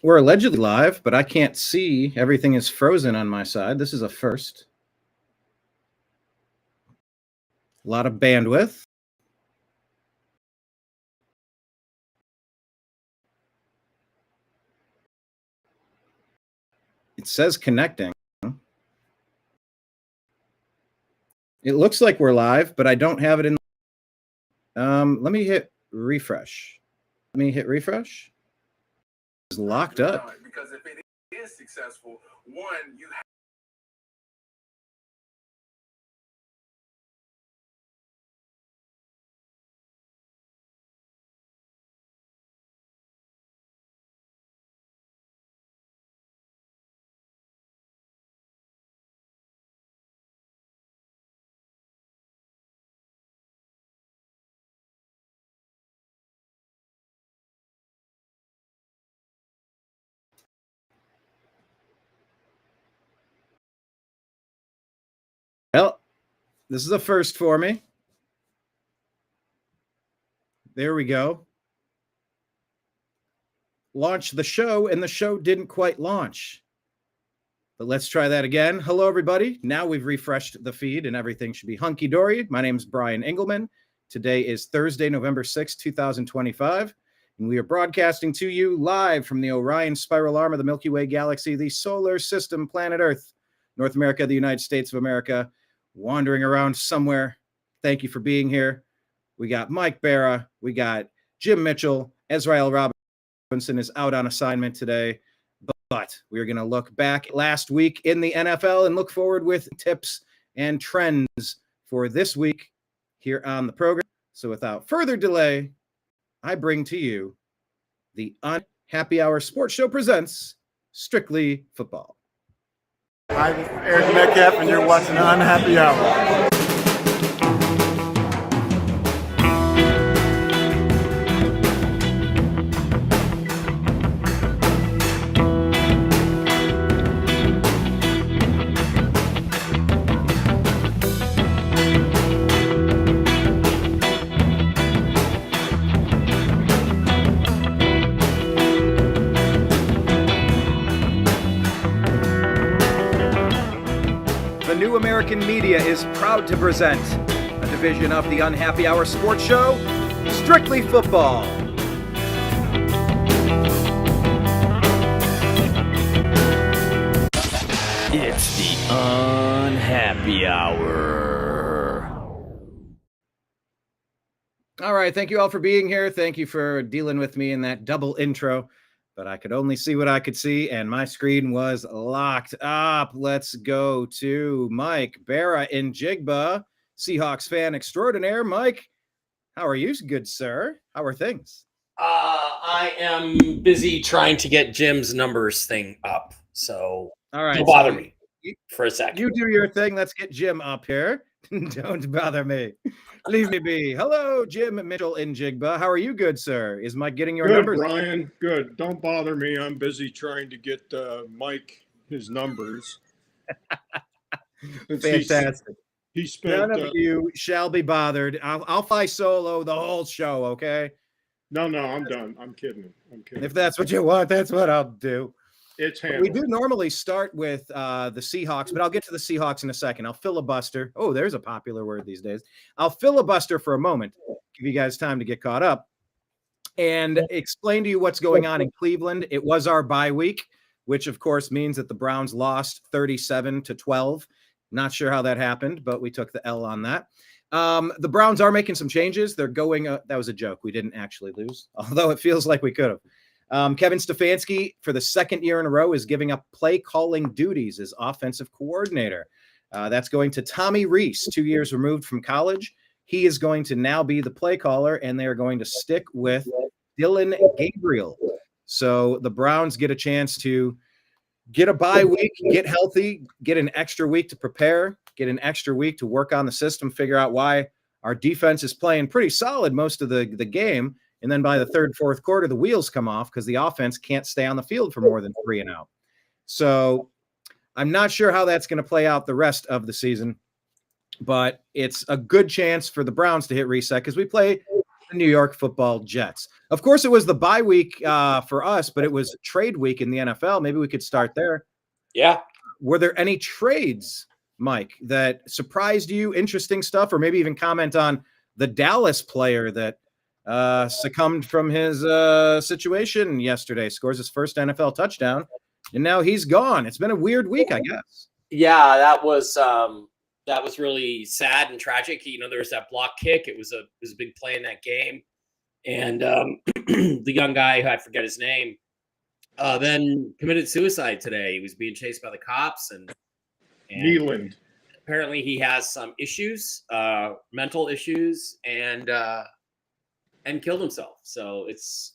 We're allegedly live, but I can't see. Everything is frozen on my side. This is a first. A lot of bandwidth. It says connecting. It looks like we're live, but I don't have it in. Let me hit refresh. It's locked up. Because if it is successful, one, you have Well, this is a first for me. There we go. Launch the show, and the show didn't quite launch. But let's try that again. Hello, everybody. Now we've refreshed the feed, and everything should be hunky-dory. My name is Brian Engelman. Today is Thursday, November 6, 2025, and we are broadcasting to you live from the Orion Spiral Arm of the Milky Way Galaxy, the solar system, planet Earth, North America, the United States of America, wandering around somewhere. Thank you for being here. We got Mike Bara. We got Jim Mitchell. Ez'Ryel Robinson is out on assignment today. But we're going to look back last week in the NFL and look forward with tips and trends for this week here on the program. So without further delay, I bring to you the Unhappy Hour Sports Show presents Strictly Football. I'm Eric Metcalf, and you're watching Unhappy Hour. New American Media is proud to present a division of the Unhappy Hour Sports Show, Strictly Football. It's the Unhappy Hour. All right, thank you all for being here. Thank you for dealing with me in that double intro. But I could only see what I could see, and my screen was locked up. Let's go to Mike Bara in Jigba, Seahawks fan extraordinaire. Mike, how are you, good sir? How are things? I am busy trying to get Jim's numbers thing up, so all right, don't bother me for a second. You do your thing. Let's get Jim up here. Don't bother me. Leave me be. Hello, Jim Mitchell in Jigba. How are you, good sir? Is Mike getting your numbers? Good, Brian. Good. Don't bother me. I'm busy trying to get Mike his numbers. Fantastic. He spent. None of you shall be bothered. I'll fly solo the whole show, okay? No, I'm done. I'm kidding. If that's what you want, that's what I'll do. It's handled. We do normally start with the Seahawks, but I'll get to the Seahawks in a second. I'll filibuster. Oh, there's a popular word these days. I'll filibuster for a moment, give you guys time to get caught up, and explain to you what's going on in Cleveland. It was our bye week, which of course means that the Browns lost 37-12. Not sure how that happened, but we took the L on that. The Browns are making some changes. They're going. That was a joke. We didn't actually lose, although it feels like we could have. Kevin Stefanski, for the second year in a row, is giving up play calling duties as offensive coordinator. That's going to Tommy Rees, 2 years removed from college. He is going to now be the play caller, and they are going to stick with Dylan Gabriel. So the Browns get a chance to get a bye week, get healthy, get an extra week to prepare, get an extra week to work on the system, figure out why our defense is playing pretty solid most of the game. And then by the third, fourth quarter, the wheels come off because the offense can't stay on the field for more than 3 and out. So I'm not sure how that's going to play out the rest of the season, but it's a good chance for the Browns to hit reset because we play the New York Football Jets. Of course, it was the bye week for us, but it was trade week in the NFL. Maybe we could start there. Yeah. Were there any trades, Mike, that surprised you? Interesting stuff, or maybe even comment on the Dallas player that succumbed from his situation yesterday, scores his first NFL touchdown, and now he's gone. It's been a weird week, I guess. Yeah, that was really sad and tragic. There was that block kick. It was a big play in that game, and the young guy, who I forget his name, then committed suicide today. He was being chased by the cops, and Nealand. apparently he has some issues, mental issues, and killed himself. So it's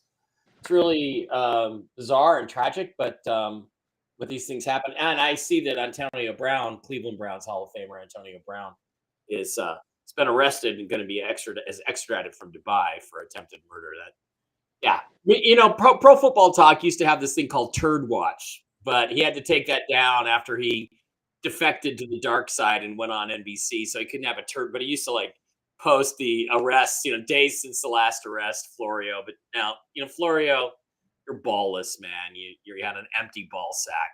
really bizarre and tragic, but these things happen. And I see that Antonio Brown, Cleveland Browns Hall of Famer Antonio Brown, is has been arrested and going to be extradited from Dubai for attempted murder. Pro Football Talk used to have this thing called Turd Watch, but he had to take that down after he defected to the dark side and went on NBC, so he couldn't have a turd. But he used to post the arrests, days since the last arrest, Florio. But now, Florio, you're ballless, man. You had an empty ball sack.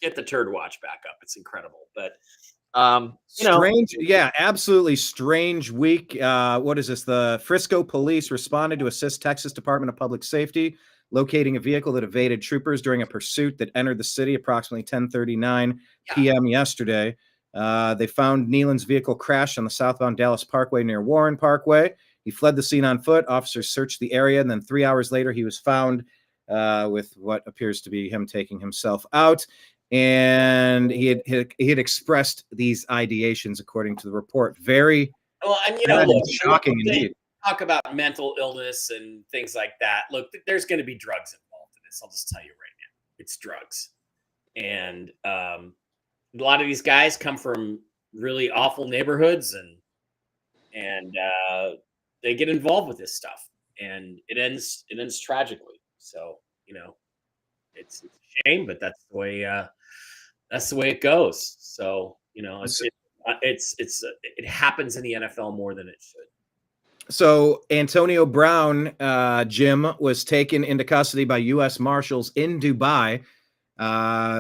Get the Turd Watch back up. It's incredible. But strange, yeah, absolutely strange week. What is this? The Frisco police responded to assist Texas Department of Public Safety locating a vehicle that evaded troopers during a pursuit that entered the city approximately 10:39 p.m. yesterday. They found Nealand's vehicle crashed on the southbound Dallas Parkway near Warren Parkway. He fled the scene on foot. Officers searched the area, and then 3 hours later, he was found with what appears to be him taking himself out. And he had expressed these ideations, according to the report. Very shocking indeed. Talk about mental illness and things like that. Look, there's going to be drugs involved in this. I'll just tell you right now, it's drugs. And a lot of these guys come from really awful neighborhoods, and they get involved with this stuff, and it ends tragically. So it's a shame, but that's the way it goes. So it happens in the NFL more than it should. So Antonio Brown, Jim, was taken into custody by U.S. Marshals in Dubai.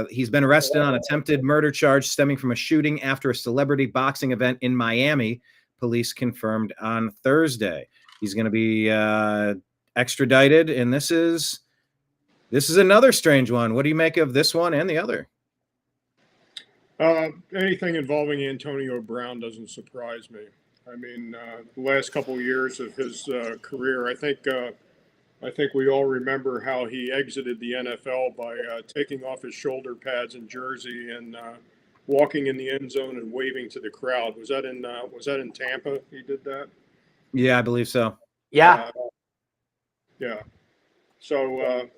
He's been arrested on attempted murder charge stemming from a shooting after a celebrity boxing event in Miami. Police confirmed on Thursday. He's going to be extradited, and this is another strange one. What do you make of this one and the other? Anything involving Antonio Brown doesn't surprise me. I mean, the last couple of years of his career, I think we all remember how he exited the NFL by taking off his shoulder pads and jersey and walking in the end zone and waving to the crowd. Was that in Tampa? He did that. Yeah, I believe so. Yeah. Yeah. So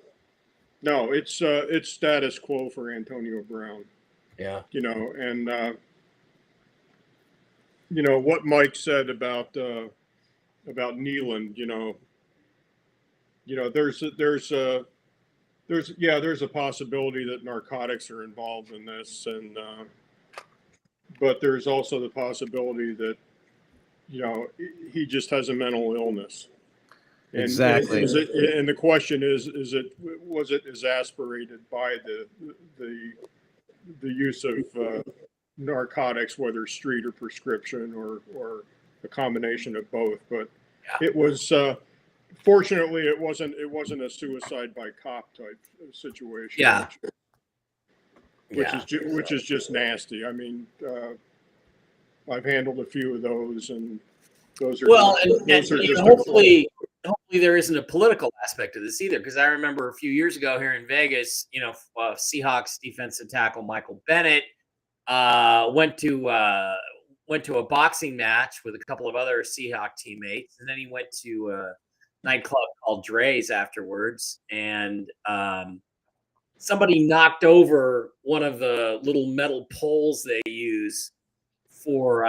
no, it's status quo for Antonio Brown. Yeah. And what Mike said about Nealand. There's a possibility that narcotics are involved in this, and but there's also the possibility that he just has a mental illness. And exactly. And the question was it exasperated by the use of narcotics, whether street or prescription or a combination of both? But it was. Fortunately, it wasn't a suicide by cop type situation. Yeah. Which is just nasty. I mean, I've handled a few of those, and those are hopefully there isn't a political aspect to this either, because I remember a few years ago here in Vegas, Seahawks defensive tackle Michael Bennett went to a boxing match with a couple of other Seahawk teammates, and then he went to a nightclub called Dre's afterwards, and somebody knocked over one of the little metal poles they use for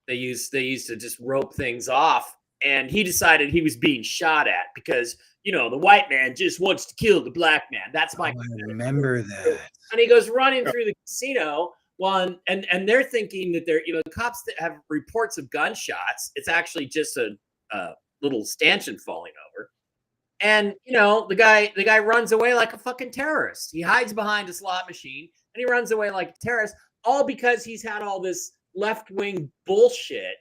they used to just rope things off, and he decided he was being shot at because the white man just wants to kill the black man. That's my. I remember that. And he goes running through the casino. Well, and they're thinking that they're the cops that have reports of gunshots. It's actually just a little stanchion falling over. And the guy runs away like a fucking terrorist. He hides behind a slot machine and he runs away like a terrorist, all because he's had all this left-wing bullshit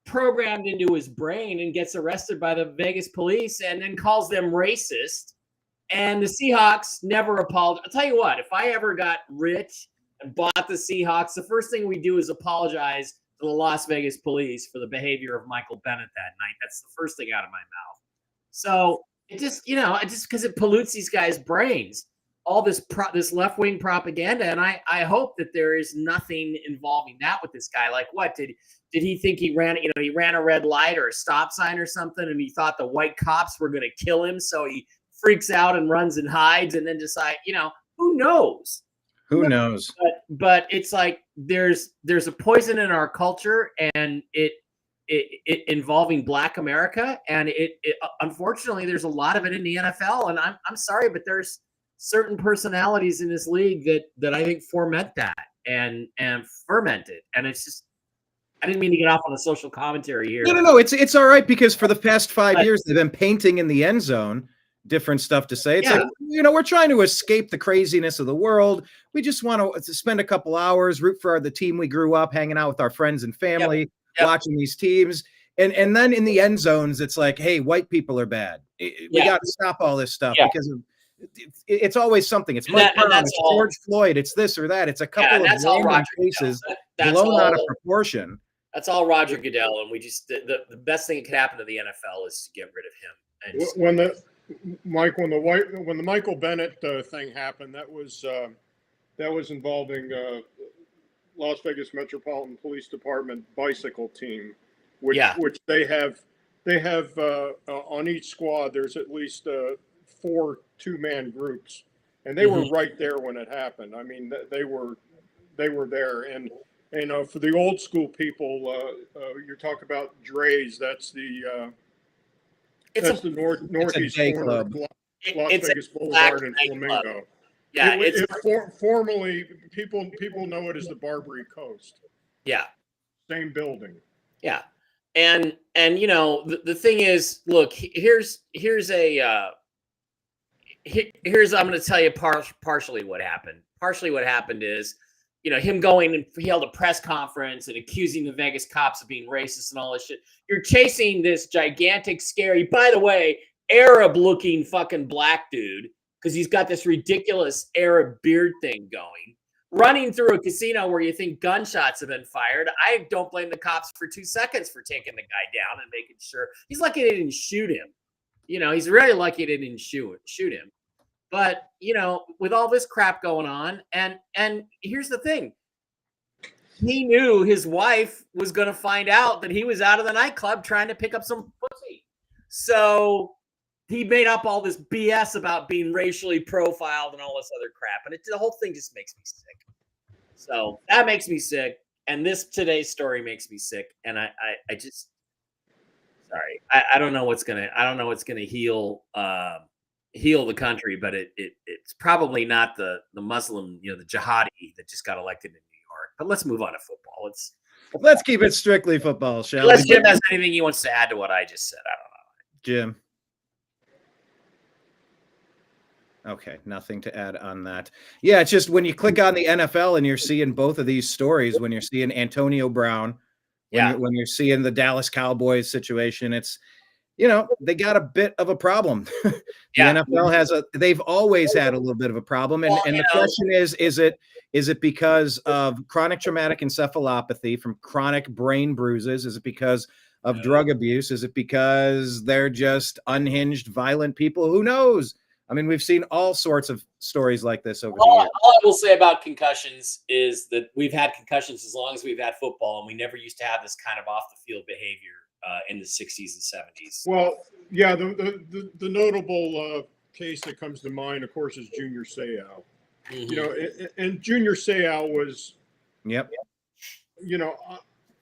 programmed into his brain and gets arrested by the Vegas police and then calls them racist. And the Seahawks never apologized. I'll tell you what, if I ever got rich and bought the Seahawks, the first thing we do is apologize to the Las Vegas police for the behavior of Michael Bennett that night. That's the first thing out of my mouth. So it just, because it pollutes these guys' brains, all this left-wing propaganda. And I hope that there is nothing involving that with this guy. Like, what did he think he ran a red light or a stop sign or something, and he thought the white cops were going to kill him, so he freaks out and runs and hides, and then decide, who knows? Who knows? But it's like there's a poison in our culture, and it involving Black America, and it unfortunately there's a lot of it in the NFL, and I'm sorry, but there's certain personalities in this league that I think foment that and ferment it, and it's just. I didn't mean to get off on a social commentary here. No. It's all right, because for the past 5 years they've been painting in the end zone different stuff to say. It's like, we're trying to escape the craziness of the world. We just want to spend a couple hours, root for the team we grew up, hanging out with our friends and family, watching these teams. And then in the end zones, it's like, hey, white people are bad. We got to stop all this stuff because of, it's always something. It's Mike Brown, it's George Floyd, it's this or that. It's a couple of random cases blown out of proportion. That's all Roger Goodell, and we just the best thing that could happen to the NFL is to get rid of him. And when the Michael Bennett thing happened, that was involving Las Vegas Metropolitan Police Department bicycle team, which they have on each squad. There's at least 4 2-man groups, and they were right there when it happened. I mean, they were there. And for the old school people, you're talking about Dre's. That's the northeast corner of Las Vegas Boulevard and Flamingo. Club. Yeah, formerly people know it as the Barbary Coast. Yeah, same building. Yeah, and the thing is, look, here's I'm going to tell you partially what happened. Partially what happened is, him going and he held a press conference and accusing the Vegas cops of being racist and all this shit. You're chasing this gigantic, scary, by the way, Arab-looking fucking black dude, because he's got this ridiculous Arab beard thing going, running through a casino where you think gunshots have been fired. I don't blame the cops for 2 seconds for taking the guy down and making sure. He's lucky they didn't shoot him. He's really lucky they didn't shoot him. But, with all this crap going on, and here's the thing. He knew his wife was going to find out that he was out of the nightclub trying to pick up some pussy. So he made up all this BS about being racially profiled and all this other crap. And the whole thing just makes me sick. So that makes me sick. And today's story makes me sick. And I just, sorry, I don't know what's going to heal the country, but it's probably not the Muslim, the jihadi that just got elected in New York. But let's move on to football. Let's keep it strictly football, shall we? Unless Jim has anything he wants to add to what I just said. I don't know. Jim. Okay, nothing to add on that. Yeah, it's just when you click on the NFL and you're seeing both of these stories, when you're seeing Antonio Brown, when you're seeing the Dallas Cowboys situation, it's, they got a bit of a problem. The NFL they've always had a little bit of a problem. And the question is it because of chronic traumatic encephalopathy from chronic brain bruises? Is it because of drug abuse? Is it because they're just unhinged, violent people? Who knows? I mean, we've seen all sorts of stories like this over the years. All I will say about concussions is that we've had concussions as long as we've had football, and we never used to have this kind of off-the-field behavior in the 60s and 70s. Well, yeah, the notable case that comes to mind, of course, is Junior Seau. And Junior Seau was,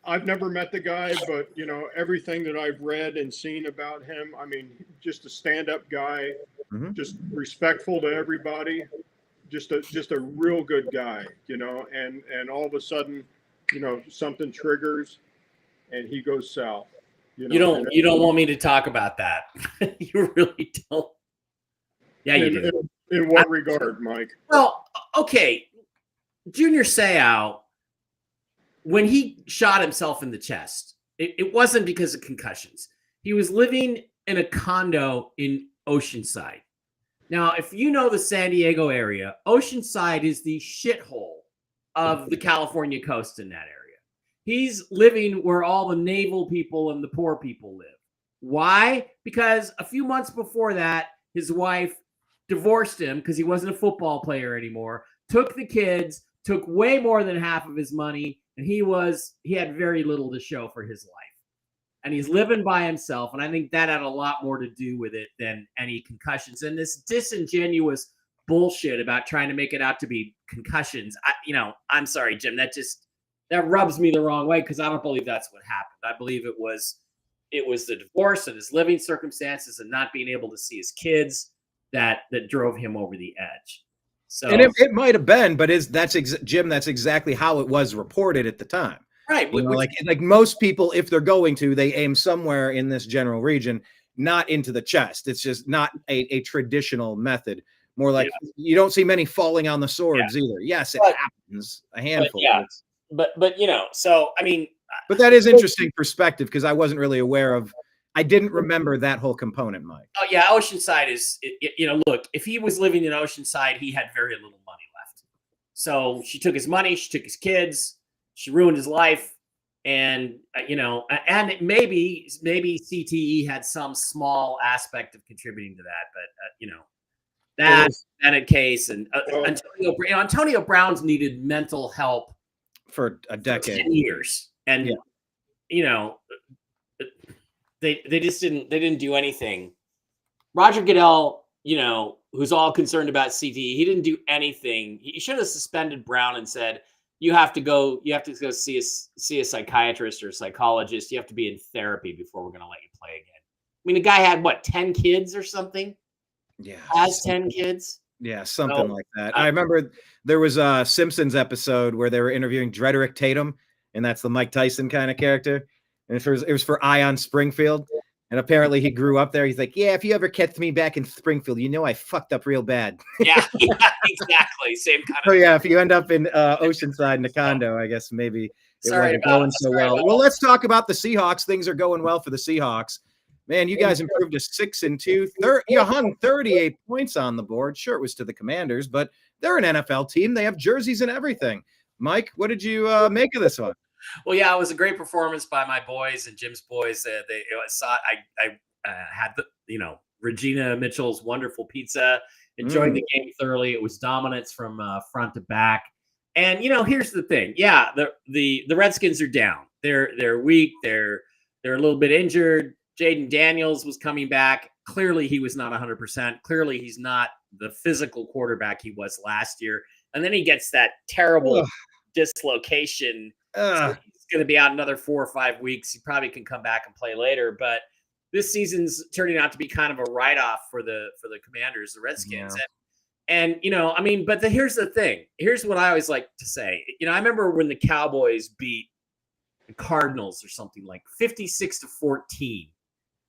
I've never met the guy, but, everything that I've read and seen about him, I mean, just a stand-up guy, just respectful to everybody, just a real good guy, and all of a sudden, something triggers and he goes south. You don't want me to talk about that. You really don't. Yeah, you do. In what regard, Mike? Well, okay. Junior Seau, when he shot himself in the chest, it wasn't because of concussions. He was living in a condo in Oceanside. Now, if you know the San Diego area, Oceanside is the shithole of the California coast in that area. He's living where all the naval people and the poor people live. Why? Because a few months before that, his wife divorced him because he wasn't a football player anymore, took the kids, took way more than half of his money, and he had very little to show for his life. And he's living by himself, and I think that had a lot more to do with it than any concussions. And this disingenuous bullshit about trying to make it out to be concussions, I'm sorry, Jim, that rubs me the wrong way because I don't believe that's what happened. I believe it was the divorce and his living circumstances and not being able to see his kids that drove him over the edge. So, and it might have been, but Jim, that's exactly how it was reported at the time. Right. Like most people, if they're going to, they aim somewhere in this general region, not into the chest. It's just not a traditional method. More like you don't see many falling on the swords either. Yes, it happens, a handful. But so I mean, but that is interesting perspective because I wasn't really aware of. I didn't remember that whole component, Mike. Oh yeah, Oceanside is look, if he was living in Oceanside, he had very little money left. So she took his money, she took his kids, she ruined his life, and and maybe CTE had some small aspect of contributing to that, but that's a case. And Antonio Brown's needed mental help for a decade, 10 years, and they just didn't do anything. Roger Goodell, who's all concerned about CTE, he didn't do anything. He should have suspended Brown and said, you have to go see a psychiatrist or a psychologist. You have to be in therapy before we're going to let you play again. I mean, the guy had 10 kids or something? Yeah. Has 10 kids? Yeah, something like that. I remember there was a Simpsons episode where they were interviewing Drederick Tatum, and that's the Mike Tyson kind of character. And it was for Ion Springfield. And apparently he grew up there. He's like, yeah, if you ever catch me back in Springfield, I fucked up real bad. Yeah, exactly. Same kind of. So yeah, if you end up in Oceanside in a condo, I guess maybe it wasn't going so well. Well, let's talk about the Seahawks. Things are going well for the Seahawks. Man, you guys improved to 6-2. You hung 38 points on the board. Sure, it was to the Commanders, but they're an NFL team. They have jerseys and everything. Mike, what did you make of this one? Well, yeah, it was a great performance by my boys and Jim's boys. I had Regina Mitchell's wonderful pizza. Enjoyed the game thoroughly. It was dominance from front to back. And here's the thing. Yeah, the Redskins are down. They're weak. They're a little bit injured. Jaden Daniels was coming back. Clearly, he was not 100%. Clearly, he's not the physical quarterback he was last year. And then he gets that terrible dislocation. So he's going to be out another 4 or 5 weeks. He probably can come back and play later. But this season's turning out to be kind of a write-off for the Commanders, the Redskins. Yeah. And but here's the thing. Here's what I always like to say. I remember when the Cowboys beat the Cardinals or something like 56-14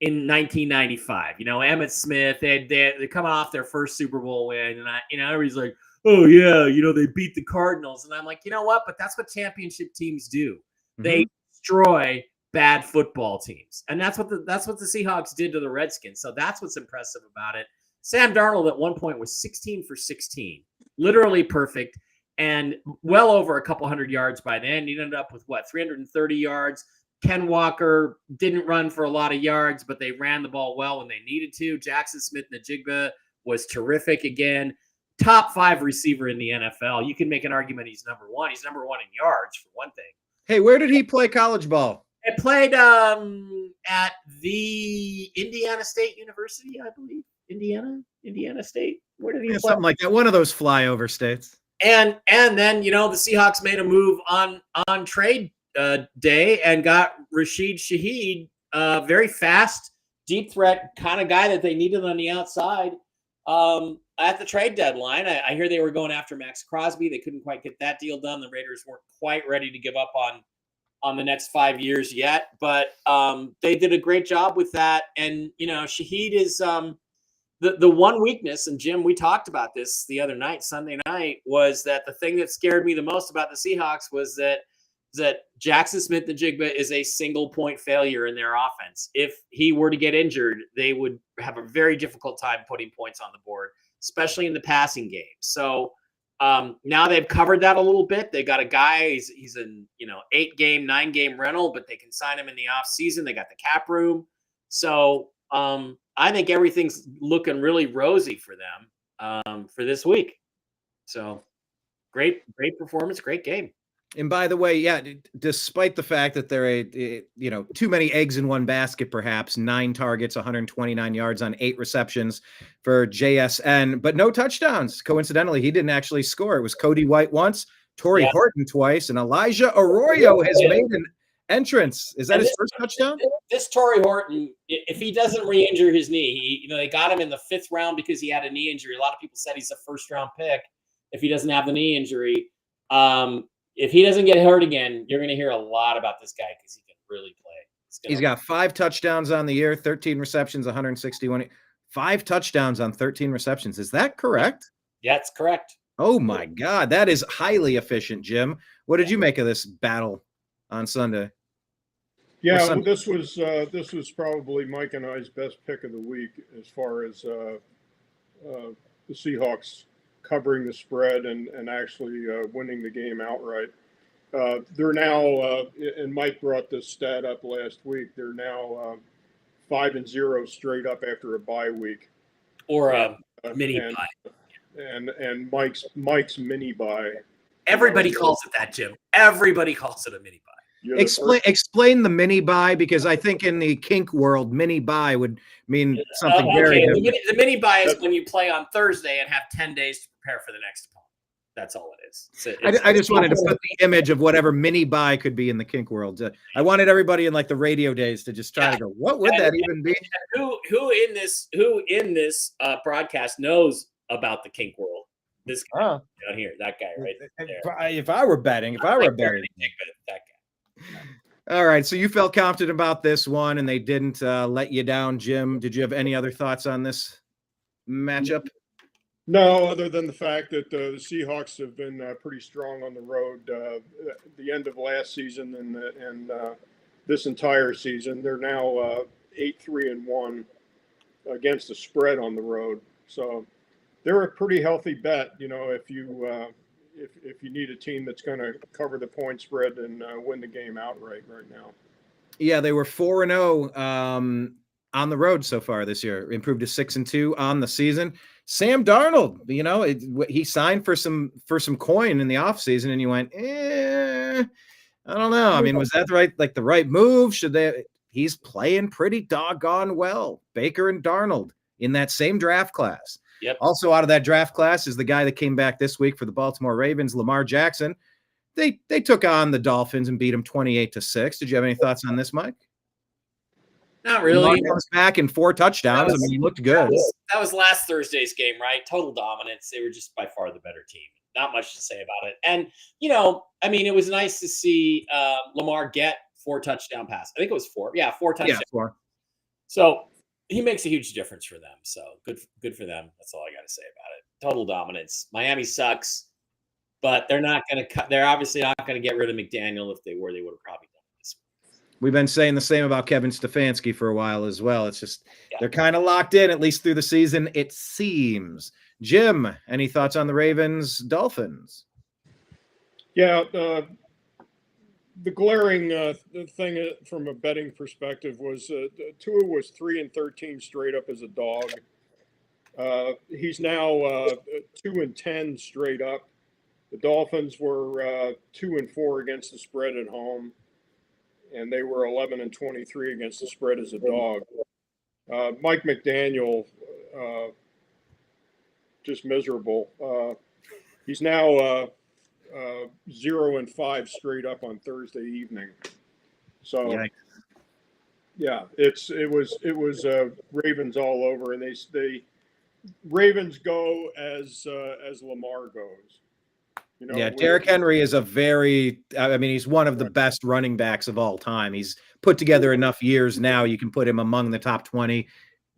in 1995. Emmitt Smith, they're coming off their first Super Bowl win. And everybody's like, oh yeah, they beat the Cardinals. And I'm like, you know what? But that's what championship teams do. Mm-hmm. They destroy bad football teams. And that's what the Seahawks did to the Redskins. So that's what's impressive about it. Sam Darnold at one point was 16 for 16, literally perfect, and well over a couple hundred yards by then. He ended up with 330 yards. Ken Walker didn't run for a lot of yards, but they ran the ball well when they needed to. Jackson Smith-Njigba was terrific again. Top 5 receiver in the NFL. You can make an argument he's number 1. He's number 1 in yards, for one thing. Hey, where did he play college ball? He played at the Indiana State University, I believe. Indiana State. Where did he play? Something like that. One of those flyover states. And then the Seahawks made a move on trade day and got Rashid Shaheed, very fast, deep threat kind of guy that they needed on the outside at the trade deadline. I hear they were going after Max Crosby. They couldn't quite get that deal done. The Raiders weren't quite ready to give up on the next 5 years yet, but they did a great job with that. And Shaheed is the one weakness. And Jim, we talked about this the other night, Sunday night, was that the thing that scared me the most about the Seahawks was that Jackson Smith-Njigba is a single point failure in their offense. If he were to get injured, they would have a very difficult time putting points on the board, especially in the passing game. So now they've covered that a little bit. They got a guy, he's an 8-game, 9-game rental, but they can sign him in the off season. They got the cap room. So I think everything's looking really rosy for them for this week. So great performance, great game. And by the way, yeah, despite the fact that they're too many eggs in one basket, perhaps 9 targets, 129 yards on 8 receptions for JSN, but no touchdowns. Coincidentally, he didn't actually score. It was Cody White once, Torrey Horton twice, and Elijah Arroyo has made an entrance. Is that his first touchdown? This Torrey Horton, if he doesn't re-injure his knee, they got him in the 5th round because he had a knee injury. A lot of people said he's a first-round pick if he doesn't have the knee injury. If he doesn't get hurt again, you're going to hear a lot about this guy because he can really play. He's got 5 touchdowns on the year, 13 receptions, 161. 5 touchdowns on 13 receptions. Is that correct? Yeah, it's correct. Oh my God, that is highly efficient, Jim. What did you make of this battle on Sunday? Yeah, well, this was probably Mike and I's best pick of the week as far as the Seahawks covering the spread and actually winning the game outright. They're now, and Mike brought this stat up last week, they're now 5-0 straight up after a bye week. Or a mini bye. And Mike's mini bye. Everybody calls it that, Jim. Everybody calls it a mini bye. Explain the mini bye, because I think in the kink world, mini bye would mean something very different. The mini bye is when you play on Thursday and have 10 days to prepare for the next opponent. That's all it is. I just wanted to put the image of whatever mini bye could be in the kink world. I wanted everybody in like the radio days to just try to go, what would that even be? Who in this broadcast knows about the kink world? This guy down here, that guy right there. If I were betting, that guy. All right, so you felt confident about this one, and they didn't let you down, Jim. Did you have any other thoughts on this matchup? No, other than the fact that the Seahawks have been pretty strong on the road. The end of last season and this entire season, they're now 8-3-1 against the spread on the road. So they're a pretty healthy bet, if you need a team that's going to cover the point spread and win the game outright right now. Yeah, they were 4-0 on the road so far this year. Improved to 6-2 on the season. Sam Darnold, he signed for some coin in the offseason, and you went, I don't know. I mean, was that the right move? He's playing pretty doggone well. Baker and Darnold in that same draft class. Yep. Also out of that draft class is the guy that came back this week for the Baltimore Ravens, Lamar Jackson. They took on the Dolphins and beat them 28-6. Did you have any thoughts on this, Mike? Not really. Lamar comes back in 4 touchdowns. He looked good. That was last Thursday's game, right? Total dominance. They were just by far the better team. Not much to say about it. And, it was nice to see Lamar get 4 touchdown passes. I think it was 4. Yeah, 4 touchdowns. Yeah, 4. So he makes a huge difference for them. So good for them. That's all I got to say about it. Total dominance. Miami sucks, but they're not going to they're obviously not going to get rid of McDaniel. If they were, they would have probably done this. We've been saying the same about Kevin Stefanski for a while as well. It's just they're kind of locked in, at least through the season, it seems. Jim, any thoughts on the Ravens Dolphins? Yeah, the glaring thing from a betting perspective was Tua was 3-13 straight up as a dog. He's now 2-10 straight up. The Dolphins were 2-4 against the spread at home, and they were 11-23 against the spread as a dog. Mike McDaniel, just miserable. He's now 0-5 straight up on Thursday evening. So, yeah, it was Ravens all over, and they Ravens go as Lamar goes. You know, Yeah, Derrick Henry is he's one of the best running backs of all time. He's put together enough years now. You can put him among the top 20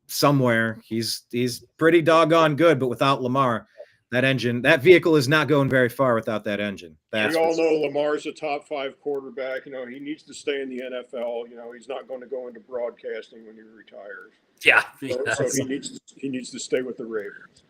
somewhere. He's pretty doggone good, but without Lamar, that vehicle is not going very far without that engine. We all know Lamar's a top 5 quarterback. You know, he needs to stay in the NFL. You know, he's not going to go into broadcasting when he retires. Yeah. So he needs to stay with the Ravens.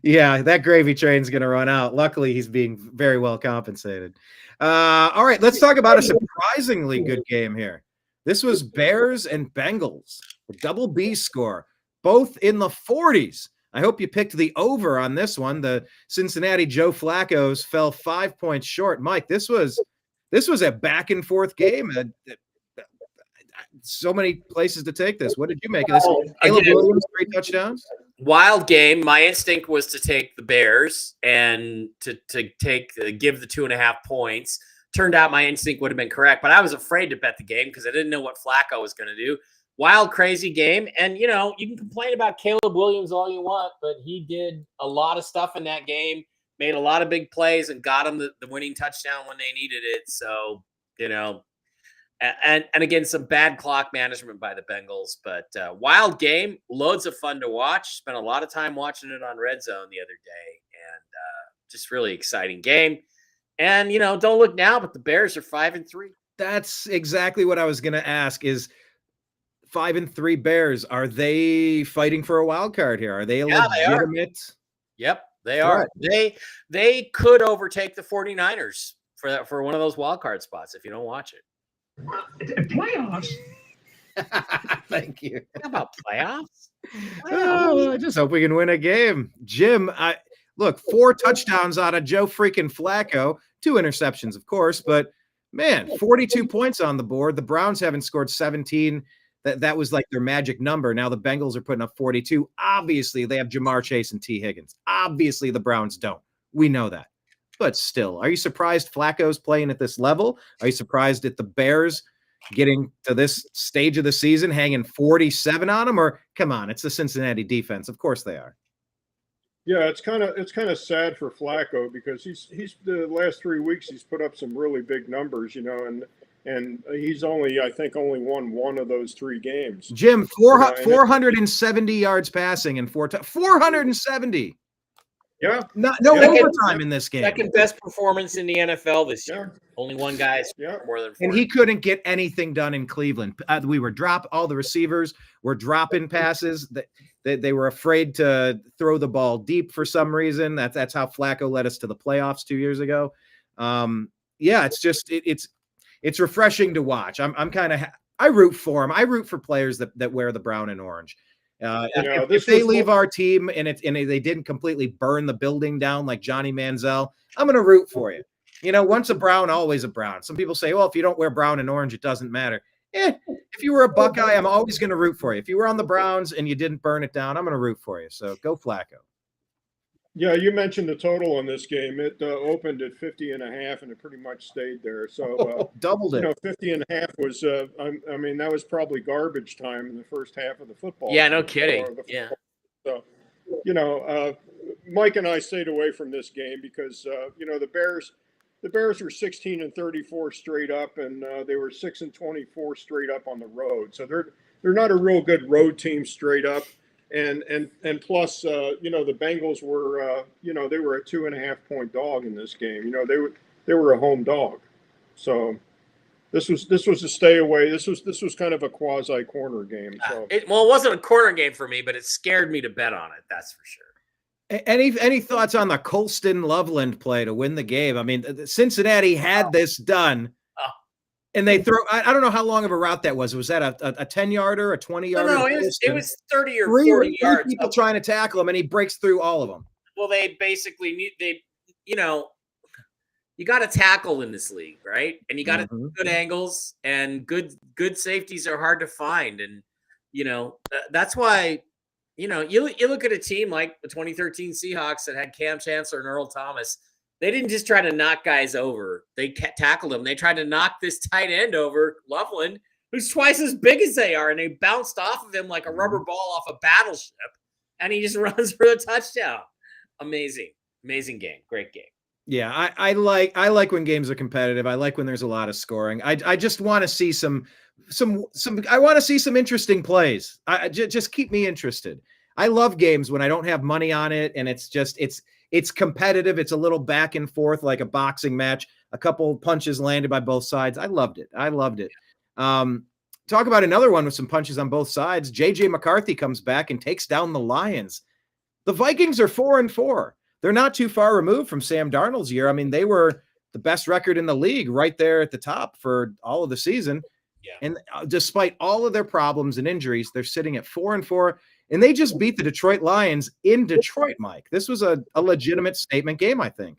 Yeah, that gravy train's going to run out. Luckily, he's being very well compensated. All right, let's talk about a surprisingly good game here. This was Bears and Bengals, a double B score, both in the 40s. I hope you picked the over on this one. The Cincinnati Joe Flacco's fell 5 points short. Mike, this was a back and forth game. So many places to take this. What did you make of this? Caleb Williams, 3 touchdowns. Wild game. My instinct was to take the Bears and to give the 2.5 points. Turned out my instinct would have been correct, but I was afraid to bet the game because I didn't know what Flacco was going to do. Wild, crazy game. And, you know, you can complain about Caleb Williams all you want, but he did a lot of stuff in that game, made a lot of big plays, and got them the winning touchdown when they needed it. So, you know, and again, some bad clock management by the Bengals. But wild game, loads of fun to watch. Spent a lot of time watching it on Red Zone the other day. And just really exciting game. And, you know, don't look now, but the Bears are 5-3. That's exactly what I was going to ask is 5-3 Bears. Are they fighting for a wild card here? Are they a legitimate? Yep, they are. They could overtake the 49ers for one of those wild card spots if you don't watch it. Playoffs? Thank you. How about playoffs? Oh, I just hope we can win a game. Jim, look, 4 touchdowns out of Joe freaking Flacco, 2 interceptions, of course, but man, 42 points on the board. The Browns haven't scored 17. That was like their magic number. Now the Bengals are putting up 42. Obviously, they have Jamar Chase and T. Higgins. Obviously, the Browns don't. We know that. But still, are you surprised Flacco's playing at this level? Are you surprised at the Bears getting to this stage of the season, hanging 47 on them? Or come on, it's the Cincinnati defense. Of course they are. Yeah, it's kind of sad for Flacco because he's the last 3 weeks he's put up some really big numbers, you know, and he's only won one of those 3 games. Jim, 470 yards passing and 470. Yeah. No overtime in this game. Second best performance in the NFL this year. Only one guy more than 40. And he couldn't get anything done in Cleveland. We were all the receivers were dropping passes. They were afraid to throw the ball deep for some reason. That's how Flacco led us to the playoffs 2 years ago. Yeah, it's just it's refreshing to watch. I root for him. I root for players that wear the brown and orange. If they leave our team and they didn't completely burn the building down like Johnny Manziel, I'm going to root for you. You know, once a Brown, always a Brown. Some people say, well, if you don't wear brown and orange, it doesn't matter. If you were a Buckeye, I'm always going to root for you. If you were on the Browns and you didn't burn it down, I'm going to root for you. So go Flacco. Yeah, you mentioned the total in this game. It opened at 50.5, and it pretty much stayed there. So doubled it. 50.5 was, I mean, that was probably garbage time in the first half of the football. Yeah, no kidding. Yeah. So, Mike and I stayed away from this game because the Bears were 16-34 straight up, and they were 6-24 straight up on the road. So they're not a real good road team straight up. And plus, the Bengals were, they were a 2.5 point dog in this game. They were a home dog. So this was a stay away. This was kind of a quasi corner game. So it wasn't a corner game for me, but it scared me to bet on it. That's for sure. Any thoughts on the Colston Loveland play to win the game? I mean, Cincinnati had this done. And they throw, I don't know how long of a route that was. Was that a 10-yarder, a 20-yarder? No, it was 30 or 40 yards. People trying to tackle him, and he breaks through all of them. Well, they basically you got to tackle in this league, right? And you got to good angles, and good safeties are hard to find. And, that's why, you look at a team like the 2013 Seahawks that had Cam Chancellor and Earl Thomas. They didn't just try to knock guys over. They tackled them. They tried to knock this tight end over, Loveland, who's twice as big as they are, and they bounced off of him like a rubber ball off a battleship, and he just runs for a touchdown. Amazing game. Great game. Yeah, I like when games are competitive. I like when there's a lot of scoring. I just want to see some I want to see some interesting plays. Just keep me interested. I love games when I don't have money on it and it's competitive. It's a little back and forth like a boxing match. A couple punches landed by both sides. I loved it. Talk about another one with some punches on both sides. JJ McCarthy comes back and takes down the Lions. The Vikings are 4-4. They're not too far removed from Sam Darnold's year. I mean, they were the best record in the league right there at the top for all of the season. Yeah. And despite all of their problems and injuries, they're sitting at 4-4, and they just beat the Detroit Lions in Detroit, Mike. This was a legitimate statement game, I think.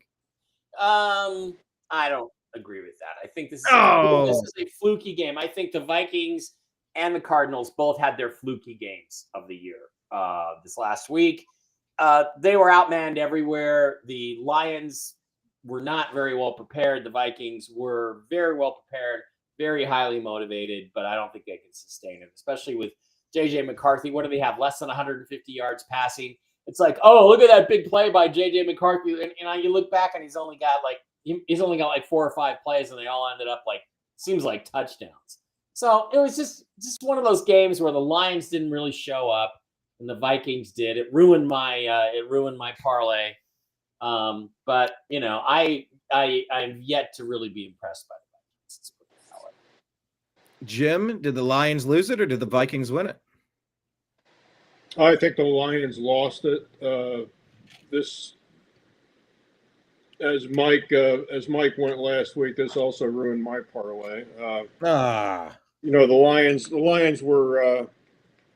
I don't agree with that. I think this is a fluky game. I think the Vikings and the Cardinals both had their fluky games of the year this last week. They were outmanned everywhere. The Lions were not very well prepared. The Vikings were very well prepared, very highly motivated, but I don't think they can sustain it, especially with JJ McCarthy. What do they have? Less than 150 yards passing. It's like, oh, look at that big play by JJ McCarthy. And you look back and he's only got like 4 or 5 plays, and they all ended up seems like touchdowns. So it was just one of those games where the Lions didn't really show up and the Vikings did. It ruined my parlay. But I'm yet to really be impressed by the Vikings. Jim, did the Lions lose it or did the Vikings win it? I think the Lions lost it. As Mike went last week, this also ruined my parlay. The Lions were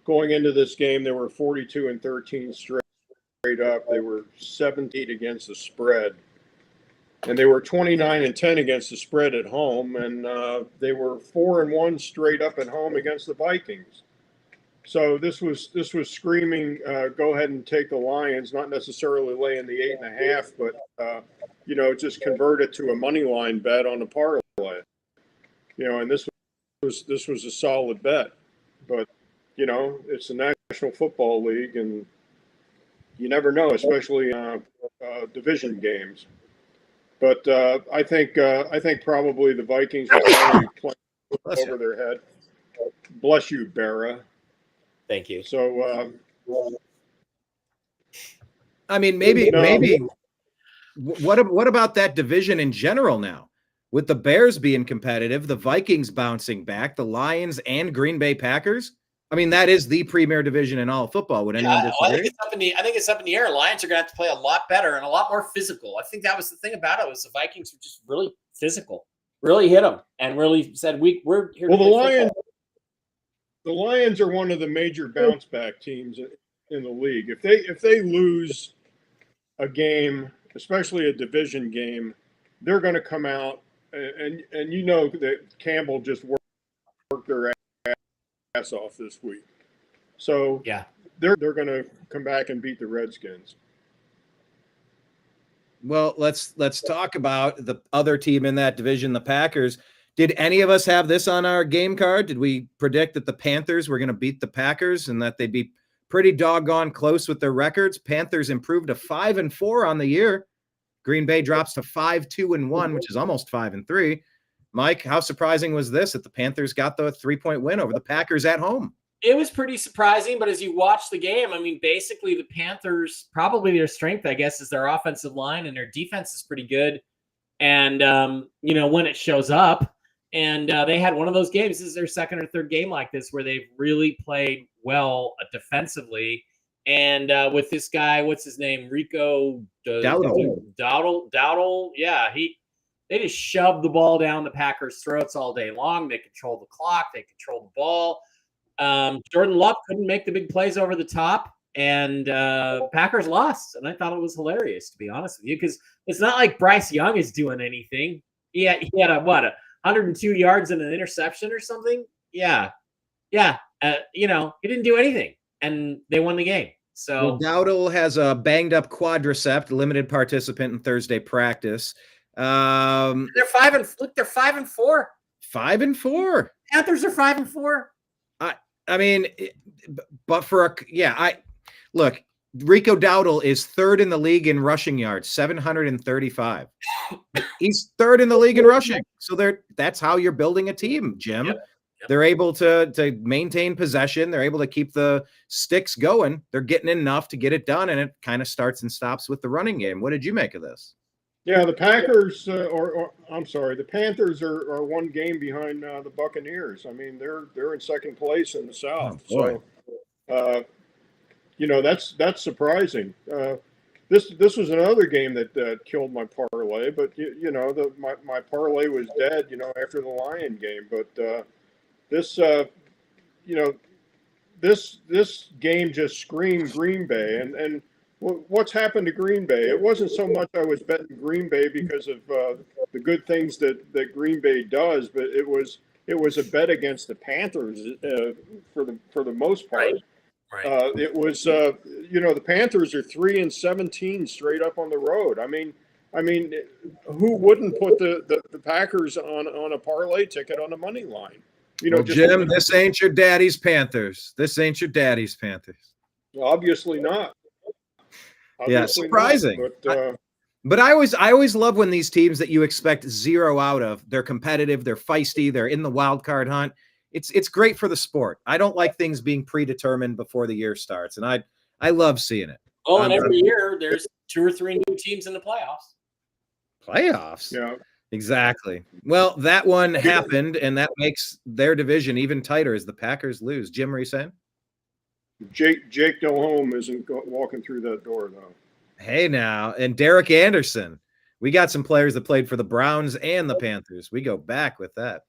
going into this game. They were 42-13 straight up. They were 17 against the spread, and they were 29-10 against the spread at home. And they were 4-1 straight up at home against the Vikings. So this was screaming, go ahead and take the Lions, not necessarily laying the 8.5, but just convert it to a money line bet on the parlay. And this was a solid bet, but it's the National Football League, and you never know, especially division games. But I think probably the Vikings are probably playing over their head. Bless you, Bara. Thank you. So, I mean, maybe. What about that division in general now? With the Bears being competitive, the Vikings bouncing back, the Lions and Green Bay Packers. I mean, that is the premier division in all of football. Would anyone disagree? I think it's up in the air. Lions are going to have to play a lot better and a lot more physical. I think that was the thing about it, was the Vikings were just really physical, really hit them, and really said, we're here. Well, the Lions are one of the major bounce back teams in the league. If they lose a game, especially a division game, they're going to come out and that Campbell just worked their ass off this week. So yeah, they're going to come back and beat the Redskins. Well, let's talk about the other team in that division, the Packers. Did any of us have this on our game card? Did we predict that the Panthers were going to beat the Packers and that they'd be pretty doggone close with their records? Panthers improved to 5-4 on the year. Green Bay drops to 5-2-1, which is almost 5-3. Mike, how surprising was this that the Panthers got the 3-point win over the Packers at home? It was pretty surprising, but as you watch the game, I mean, basically the Panthers, probably their strength, I guess, is their offensive line, and their defense is pretty good. And, when it shows up, and they had one of those games, this is their second or third game like this, where they've really played well defensively. And with this guy, what's his name? Rico Dowdle. Yeah, they just shoved the ball down the Packers' throats all day long. They control the clock. They control the ball. Jordan Love couldn't make the big plays over the top, and Packers lost. And I thought it was hilarious, to be honest with you, because it's not like Bryce Young is doing anything. He had 102 yards and an interception or something. Yeah. He didn't do anything, and they won the game. So Dowdle has a banged up quadricep, limited participant in Thursday practice. They're 5-4. 5-4. Panthers are 5-4. I mean, but look, Rico Dowdle is third in the league in rushing yards, 735. He's third in the league in rushing. So that's how you're building a team, Jim. Yep. They're able to maintain possession. They're able to keep the sticks going. They're getting enough to get it done, and it kind of starts and stops with the running game. What did you make of this? Yeah, the Packers, I'm sorry, the Panthers are one game behind the Buccaneers. I mean, they're in second place in the South. Oh, so, that's surprising. This was another game that killed my parlay, but my parlay was dead, after the Lion game. But this game just screamed Green Bay, and what's happened to Green Bay? It wasn't so much I was betting Green Bay because of the good things that Green Bay does, but it was a bet against the Panthers for the most part. Right. It was the Panthers are 3-17 straight up on the road. I mean, who wouldn't put the Packers on a parlay ticket on the money line? Jim, this ain't your daddy's Panthers. This ain't your daddy's Panthers. Obviously not. Yeah, surprising. But I always love when these teams that you expect zero out of, they're competitive, they're feisty, they're in the wild card hunt. It's great for the sport. I don't like things being predetermined before the year starts, and I love seeing it. Oh, and every year there's 2 or 3 new teams in the playoffs. Playoffs? Yeah. Exactly. Well, that one happened, and that makes their division even tighter as the Packers lose. Jim, were you saying? Jake Delhomme isn't walking through that door, though. Hey, now. And Derek Anderson. We got some players that played for the Browns and the Panthers. We go back with that.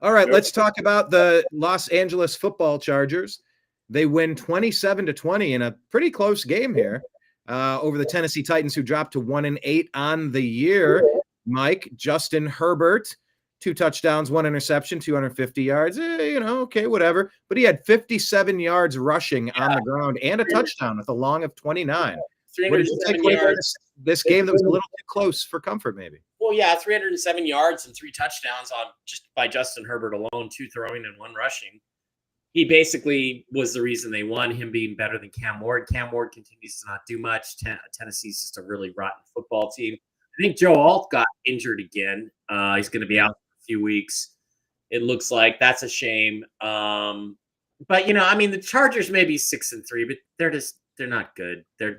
All right, let's talk about the Los Angeles Football Chargers. They win 27-20 in a pretty close game here over the Tennessee Titans, who dropped to 1-8 on the year. Mike, Justin Herbert, 2 touchdowns, 1 interception, 250 yards. Okay, whatever. But he had 57 yards rushing on the ground and a touchdown with a long of 29. What did you take away from this game that was a little too close for comfort, maybe? Well, yeah, 307 yards and 3 touchdowns just by Justin Herbert alone, 2 throwing and 1 rushing. He basically was the reason they won, him being better than Cam Ward. Cam Ward continues to not do much. Tennessee's just a really rotten football team. I think Joe Alt got injured again. He's going to be out for a few weeks. It looks like that's a shame. But the Chargers may be 6-3, but they're not good. They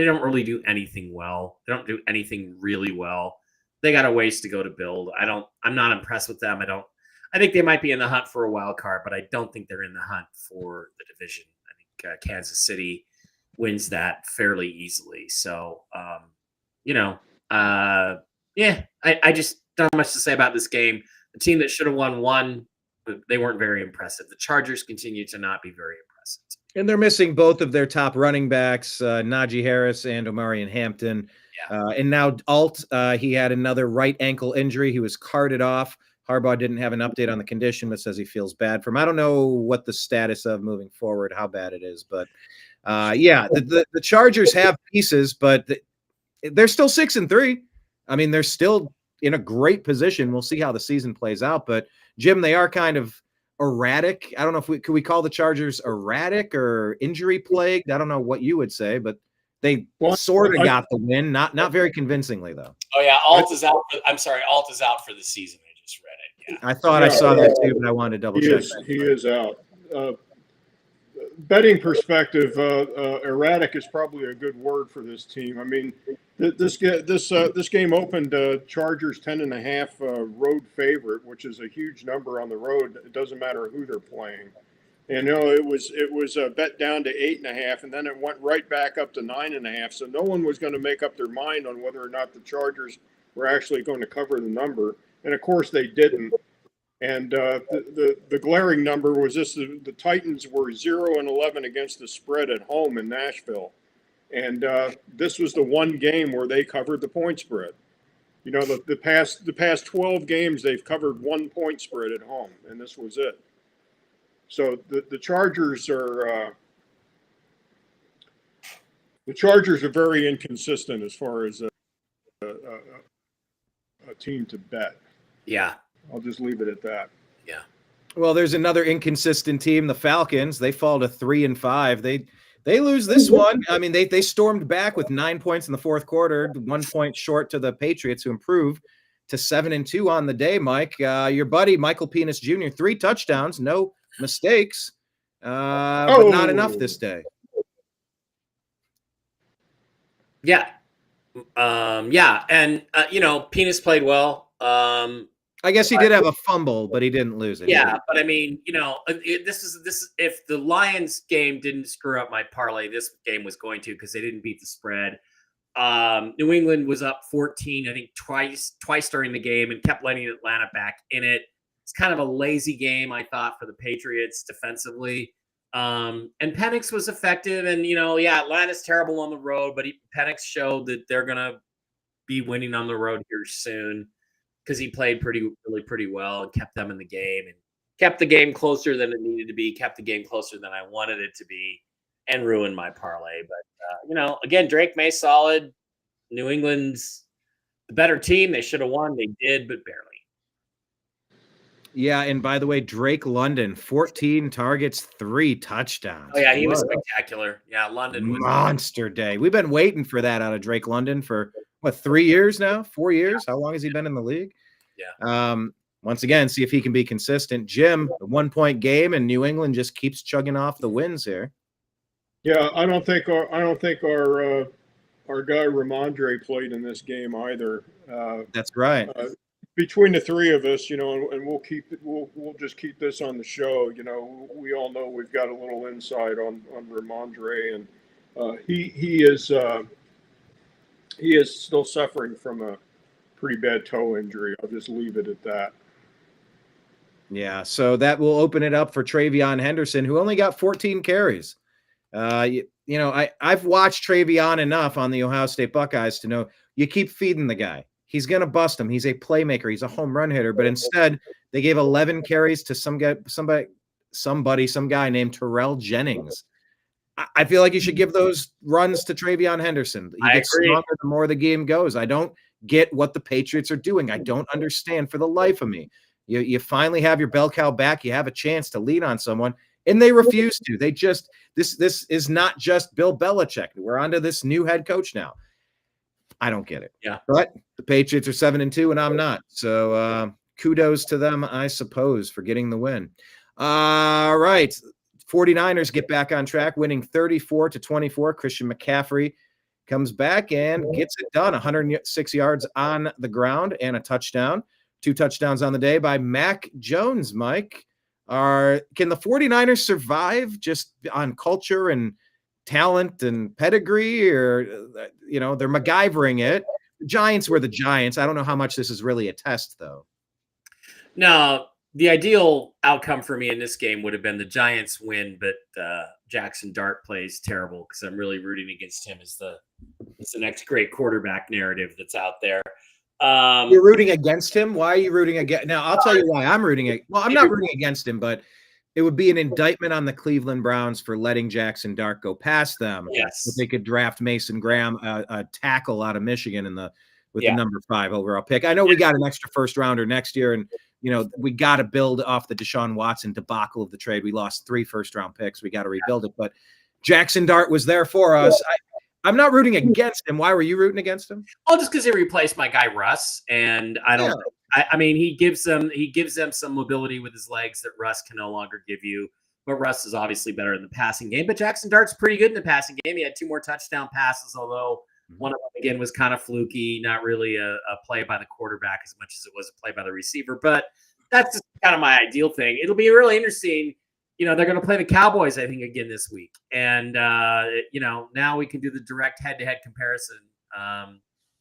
don't really do anything well. They don't do anything really well. They got a ways to go to build. I'm not impressed with them. I think they might be in the hunt for a wild card, but I don't think they're in the hunt for the division. I think Kansas City wins that fairly easily. So, I just don't have much to say about this game. The team that should have won, they weren't very impressive. The Chargers continue to not be very impressive. And they're missing both of their top running backs, Najee Harris and Omarion Hampton. Yeah. And now Alt, he had another right ankle injury. He was carted off. Harbaugh didn't have an update on the condition, but says he feels bad for him. I don't know what the status of moving forward, how bad it is. But, the Chargers have pieces, but they're still 6-3. I mean, they're still in a great position. We'll see how the season plays out. But, Jim, they are kind of erratic. I don't know if could we call the Chargers erratic or injury plagued? I don't know what you would say, but they sort of got the win. Not very convincingly, though. Oh, yeah. Alt is out for the season. I just read it. Yeah. I thought I saw that too, but I wanted to double check. He is out. Betting perspective, erratic is probably a good word for this team. I mean, this game opened Chargers 10.5 road favorite, which is a huge number on the road. It doesn't matter who they're playing. And it was bet down to 8.5, and then it went right back up to 9.5. So no one was going to make up their mind on whether or not the Chargers were actually going to cover the number, and of course they didn't. And the glaring number was this: the Titans were 0-11 against the spread at home in Nashville, and this was the one game where they covered the point spread. The past 12 games they've covered 1 point spread at home, and this was it. So the Chargers are very inconsistent as far as a team to bet. Yeah. I'll just leave it at that. Yeah. Well, there's another inconsistent team, the Falcons. They fall to 3-5. They lose this one. I mean, they stormed back with 9 points in the fourth quarter, 1 point short to the Patriots, who improve to 7-2 on the day. Mike, your buddy Michael Penis Jr., 3 touchdowns, no mistakes, but not enough this day. Yeah. And Penis played well. I guess he did have a fumble, but he didn't lose it. Yeah, but I mean, this is if the Lions game didn't screw up my parlay, this game was going to, because they didn't beat the spread. New England was up 14, I think twice during the game, and kept letting Atlanta back in it. It's kind of a lazy game, I thought, for the Patriots defensively. And Penix was effective, and Atlanta's terrible on the road, but Penix showed that they're gonna be winning on the road here soon, because he played pretty well and kept them in the game, and kept the game closer than it needed to be, kept the game closer than I wanted it to be, and ruined my parlay. But again, Drake May solid. New England's the better team. They should have won. They did, but barely. Yeah, and by the way, Drake London, 14 targets, 3 touchdowns. Oh yeah, he was spectacular. Yeah, London was monster day. We've been waiting for that out of Drake London for 3 years now? 4 years? How long has he been in the league? Yeah. Once again, see if he can be consistent. Jim, a 1 point game, and New England just keeps chugging off the wins here. Yeah, I don't think our guy Ramondre played in this game either. That's right. Between the three of us, and we'll just keep this on the show. We all know we've got a little insight on Ramondre, and he is still suffering from a pretty bad toe injury. I'll just leave it at that. Yeah, so that will open it up for Travion Henderson, who only got 14 carries. I've watched Travion enough on the Ohio State Buckeyes to know you keep feeding the guy. He's going to bust him. He's a playmaker. He's a home run hitter. But instead, they gave 11 carries to some guy named Terrell Jennings. I feel like you should give those runs to Travion Henderson. He gets stronger the more the game goes. I don't get what the Patriots are doing. I don't understand for the life of me. You finally have your bell cow back. You have a chance to lean on someone, and they refuse to. They just this is not just Bill Belichick. We're onto this new head coach now. I don't get it. Yeah. But the Patriots are 7-2 and I'm not. So kudos to them, I suppose, for getting the win. All right. 49ers get back on track, winning 34-24. Christian McCaffrey comes back and gets it done. 106 yards on the ground and a touchdown. 2 touchdowns on the day by Mac Jones, Mike. Can the 49ers survive just on culture and talent and pedigree, or they're MacGyvering it? The Giants were the Giants. I don't know how much this is really a test, though. No, the ideal outcome for me in this game would have been the Giants win, but Jackson Dart plays terrible, because I'm really rooting against him as the next great quarterback narrative that's out there. You're rooting against him? Why are you rooting against? Now, I'll tell you why I'm rooting. Well, I'm not rooting against him, but it would be an indictment on the Cleveland Browns for letting Jackson Dart go past them. Yes. If they could draft Mason Graham, a tackle out of Michigan with the number 5 overall pick. I know we got an extra first rounder next year, and we got to build off the Deshaun Watson debacle of the trade. We lost 3 first-round picks. We got to rebuild it. But Jackson Dart was there for us. I'm not rooting against him. Why were you rooting against him? Oh, just because he replaced my guy Russ, and I don't. Yeah. I mean, he gives them some mobility with his legs that Russ can no longer give you. But Russ is obviously better in the passing game. But Jackson Dart's pretty good in the passing game. He had 2 more touchdown passes, although one of them again was kind of fluky, not really a play by the quarterback as much as it was a play by the receiver. But that's just kind of my ideal thing. It'll be really interesting. They're going to play the Cowboys, I think, again this week. And, now we can do the direct head-to-head comparison,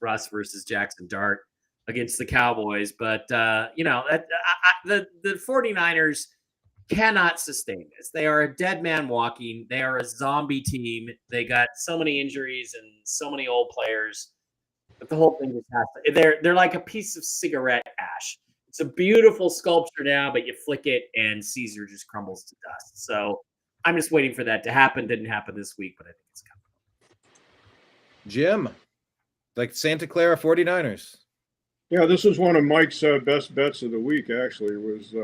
Russ versus Jackson Dart against the Cowboys. But, the 49ers cannot sustain this. They are a dead man walking. They are a zombie team. They got so many injuries and so many old players. But the whole thing just has to – they're like a piece of cigarette ash. It's a beautiful sculpture now, but you flick it and Caesar just crumbles to dust. So I'm just waiting for that to happen. Didn't happen this week, but I think it's coming. Jim, like Santa Clara 49ers. Yeah, this is one of Mike's best bets of the week, actually, was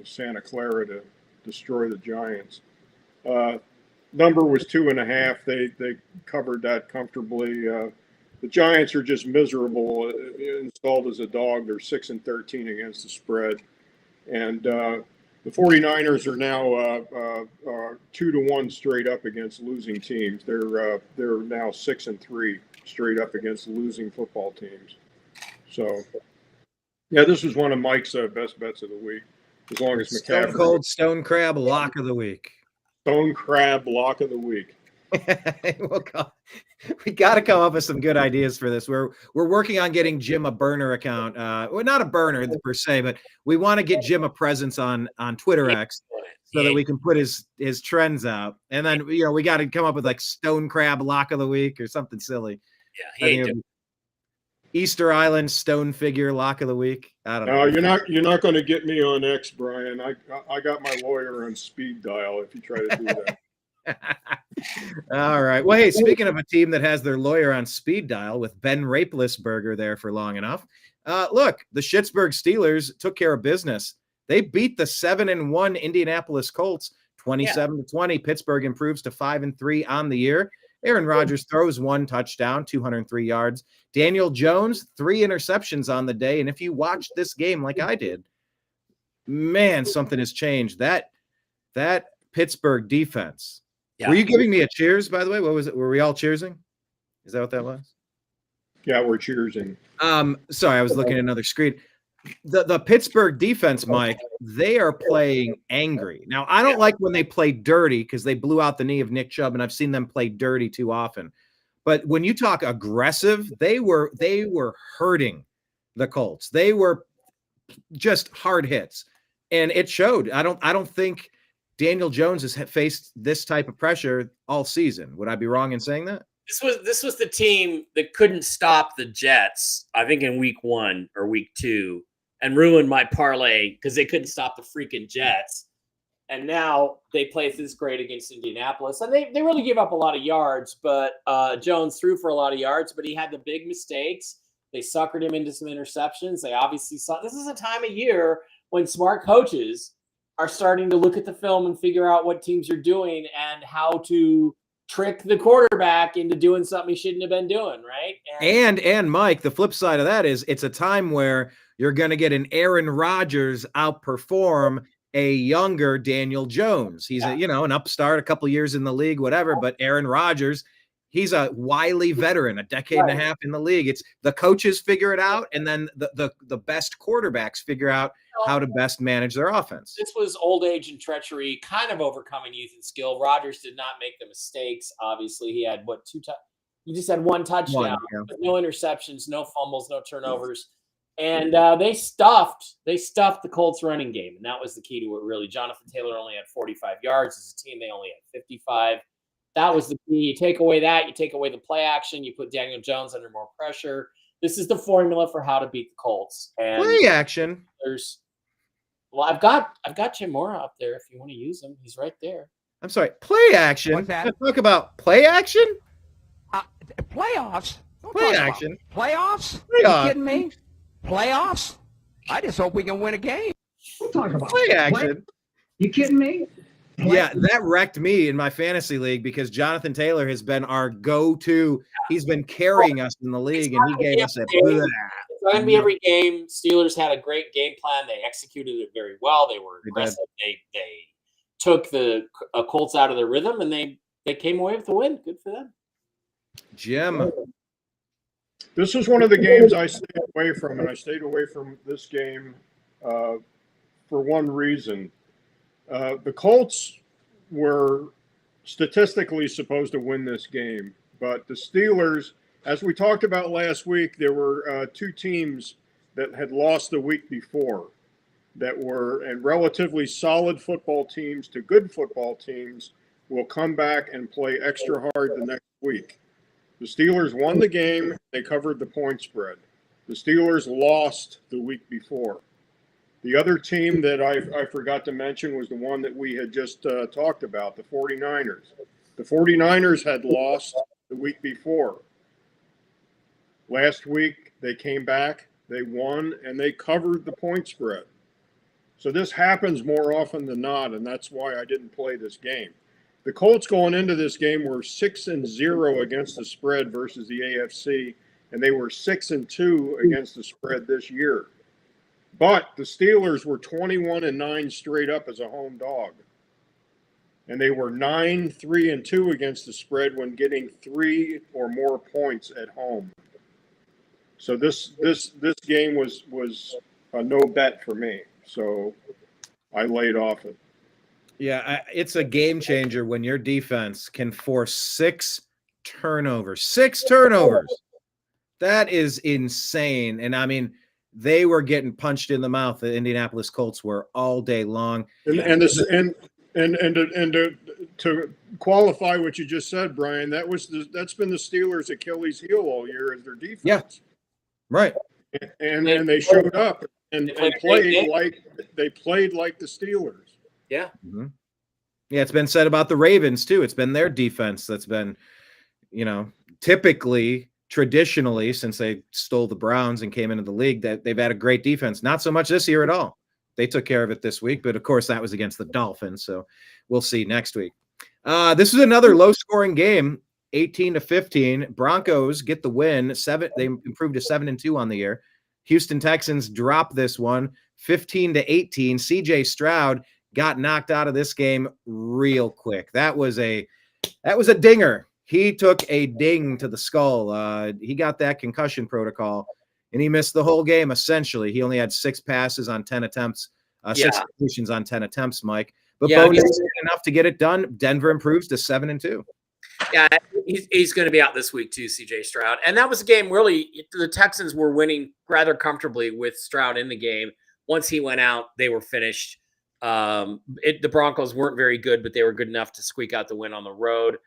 Santa Clara to destroy the Giants. number was 2.5. They covered that comfortably. The Giants are just miserable. Installed as a dog, they're 6-13 against the spread, and the 49ers are now 2-1 straight up against losing teams. They're now 6-3 straight up against losing football teams. So, yeah, this was one of Mike's best bets of the week. As long as Stone McCaffrey. Cold Stone Crab lock of the week. Stone Crab lock of the week. We got to come up with some good ideas for this. We're working on getting Jim a burner account. Well, not a burner per se, but we want to get Jim a presence on Twitter X so that we can put his trends out. And then we got to come up with like Stone Crab lock of the week or something silly. Yeah, he ain't Easter Island stone figure lock of the week. I don't know. You're not going to get me on X, Brian. I got my lawyer on speed dial if you try to do that. All right. Well, hey, speaking of a team that has their lawyer on speed dial with Ben Rapelessberger there for long enough, look, the Schittsburg Steelers took care of business. They beat the 7-1 Indianapolis Colts 27-20. Pittsburgh improves to 5-3 on the year. Aaron Rodgers throws 1 touchdown, 203 yards. Daniel Jones, 3 interceptions on the day. And if you watched this game like I did, man, something has changed. That Pittsburgh defense. Yeah. Were you giving me a cheers, by the way? What was it? Were we all cheersing? Is that what that was? Yeah, we're cheersing. Sorry, I was looking at another screen. The Pittsburgh defense, Mike, they are playing angry. Now, I don't like when they play dirty because they blew out the knee of Nick Chubb, and I've seen them play dirty too often. But when you talk aggressive, they were hurting the Colts. They were just hard hits, and it showed. I don't think Daniel Jones has faced this type of pressure all season. Would I be wrong in saying that? This was the team that couldn't stop the Jets, I think, in week 1 or week 2, and ruined my parlay because they couldn't stop the freaking Jets. And now they play this great against Indianapolis. And they really gave up a lot of yards, but Jones threw for a lot of yards, but he had the big mistakes. They suckered him into some interceptions. They obviously saw this is a time of year when smart coaches are starting to look at the film and figure out what teams are doing and how to trick the quarterback into doing something he shouldn't have been doing, right? And Mike, the flip side of that is it's a time where you're going to get an Aaron Rodgers outperform a younger Daniel Jones. He's an upstart, a couple years in the league, whatever, but Aaron Rodgers, he's a wily veteran, a decade and a half in the league. It's the coaches figure it out, and then the best quarterbacks figure out how to best manage their offense. This was old age and treachery, kind of overcoming youth and skill. Rodgers did not make the mistakes. Obviously, he had he just had 1 touchdown, no interceptions, no fumbles, no turnovers. And they stuffed the Colts running game. And that was the key to it, really. Jonathan Taylor only had 45 yards. As a team, they only had 55. That was the key. You take away that, you take away the play action, you put Daniel Jones under more pressure. This is the formula for how to beat the Colts. And play action. I've got Jim Mora up there if you want to use him. He's right there. I'm sorry, play action. What's that? Let's talk about play action. Playoffs. Play action. Playoffs? Playoffs. Are you kidding me? Playoffs? I just hope we can win a game. We'll talk about play action. You kidding me? Yeah, that wrecked me in my fantasy league because Jonathan Taylor has been our go-to. He's been carrying us in the league, and he gave us a blah. It's not going to be every game. Steelers had a great game plan. They executed it very well. They were aggressive. They took the Colts out of their rhythm, and they came away with the win. Good for them. Jim. This was one of the games I stayed away from, and I stayed away from this game for one reason. The Colts were statistically supposed to win this game, but the Steelers, as we talked about last week, there were 2 teams that had lost the week before that were, and relatively solid football teams to good football teams will come back and play extra hard the next week. The Steelers won the game. They covered the point spread. The Steelers lost the week before. The other team that I forgot to mention was the one that we had just talked about, the 49ers. The 49ers had lost the week before. Last week, they came back, they won, and they covered the point spread. So this happens more often than not, and that's why I didn't play this game. The Colts going into this game were 6-0 against the spread versus the AFC, and they were 6-2 against the spread this year. But the Steelers were 21-9 straight up as a home dog. And they were 9-3-2 against the spread when getting 3 or more points at home. So this game was a no bet for me. So I laid off it. Yeah, it's a game changer when your defense can force 6 turnovers. 6 turnovers. That is insane. And I mean, they were getting punched in the mouth. The Indianapolis Colts were all day long. To qualify what you just said, Brian, that's been the Steelers' Achilles heel all year is their defense. Yeah, right. And they showed up and played like the Steelers. Yeah. Mm-hmm. Yeah, it's been said about the Ravens too. It's been their defense that's been, typically, traditionally, since they stole the Browns and came into the league, that they've had a great defense. Not so much this year at all. They took care of it this week, but of course that was against the Dolphins. So we'll see next week. This is another low-scoring game, 18-15. Broncos get the win. They improved to 7-2 on the year. Houston Texans drop this one, 15-18. CJ Stroud got knocked out of this game real quick. That was a dinger. He took a ding to the skull. He got that concussion protocol, and he missed the whole game, essentially. He only had 6 passes on 10 attempts, 6 completions on 10 attempts, Mike. But Bonus did enough to get it done. Denver improves to 7-2. Yeah, he's going to be out this week too, CJ Stroud. And that was a game really, the Texans were winning rather comfortably with Stroud in the game. Once he went out, they were finished. The Broncos weren't very good, but they were good enough to squeak out the win on the road.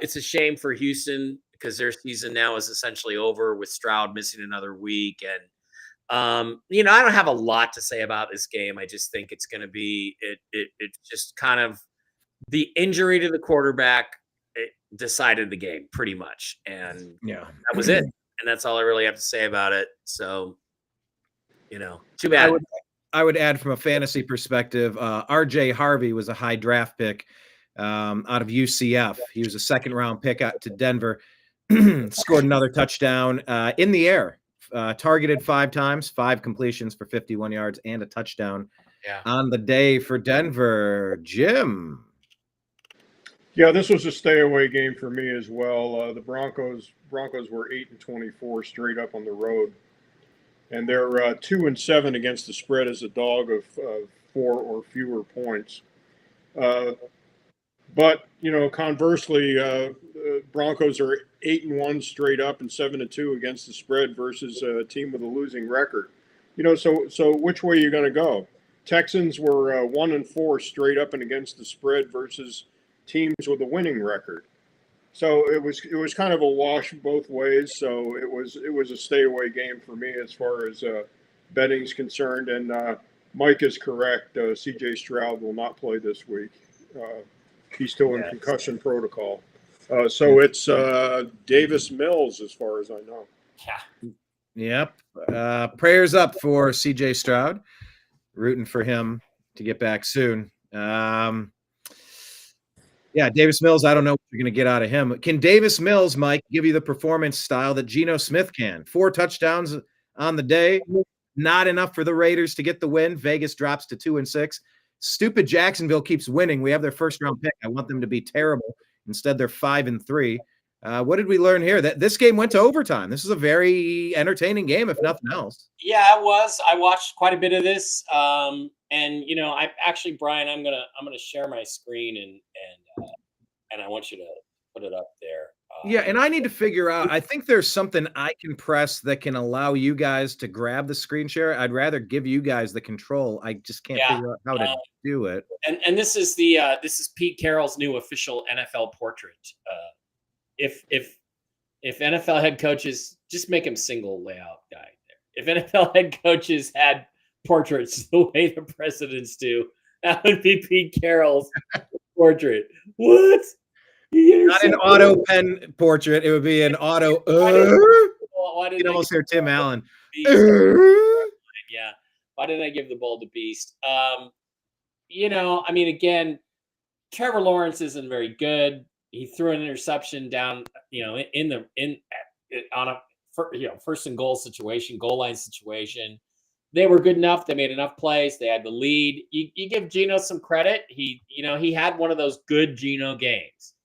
It's a shame for Houston because their season now is essentially over with Stroud missing another week. And, I don't have a lot to say about this game. I just think it's going to be, it's just kind of the injury to the quarterback decided the game pretty much. And that was it. And that's all I really have to say about it. So, too bad. I would add from a fantasy perspective, RJ Harvey was a high draft pick out of UCF. He was a 2nd-round pick out to Denver, scored another touchdown in the air, targeted 5 times, 5 completions for 51 yards and a touchdown on the day for Denver. Jim. Yeah, this was a stay-away game for me as well. The Broncos were 8-24 straight up on the road. And they're 2-7 against the spread as a dog of 4 or fewer points. But conversely, Broncos are 8-1 straight up and 7-2 against the spread versus a team with a losing record. So which way are you going to go? Texans were 1-4 straight up and against the spread versus teams with a winning record. So it was kind of a wash both ways. So it was a stay away game for me as far as betting's concerned. And Mike is correct. CJ Stroud will not play this week. He's still in concussion protocol. So it's Davis Mills as far as I know. Yeah. Yep. Prayers up for CJ Stroud. Rooting for him to get back soon. Davis Mills, I don't know what you're going to get out of him. Can Davis Mills, Mike, give you the performance style that Geno Smith can? 4 touchdowns on the day, not enough for the Raiders to get the win. Vegas drops to 2-6. Stupid Jacksonville keeps winning. We have their 1st-round pick. I want them to be terrible. Instead, they're 5-3. What did we learn here? That this game went to overtime. This is a very entertaining game, if nothing else. Yeah, it was. I watched quite a bit of this. And I actually, Brian, I'm gonna share my screen and I want you to put it up there. And I need to figure out. I think there's something I can press that can allow you guys to grab the screen share. I'd rather give you guys the control. I just can't figure out how to do it. And this is Pete Carroll's new official NFL portrait. If NFL head coaches, just make him single layout guy there. If NFL head coaches had portraits the way the presidents do, that would be Pete Carroll's portrait. What? Not an auto pen portrait. It would be an auto. Why did you almost hear Tim Allen. Yeah. Why did I give the ball to Beast? Again, Trevor Lawrence isn't very good. He threw an interception down, on a first and goal situation, goal line situation. They were good enough. They made enough plays. They had the lead. You give Geno some credit. He had one of those good Geno games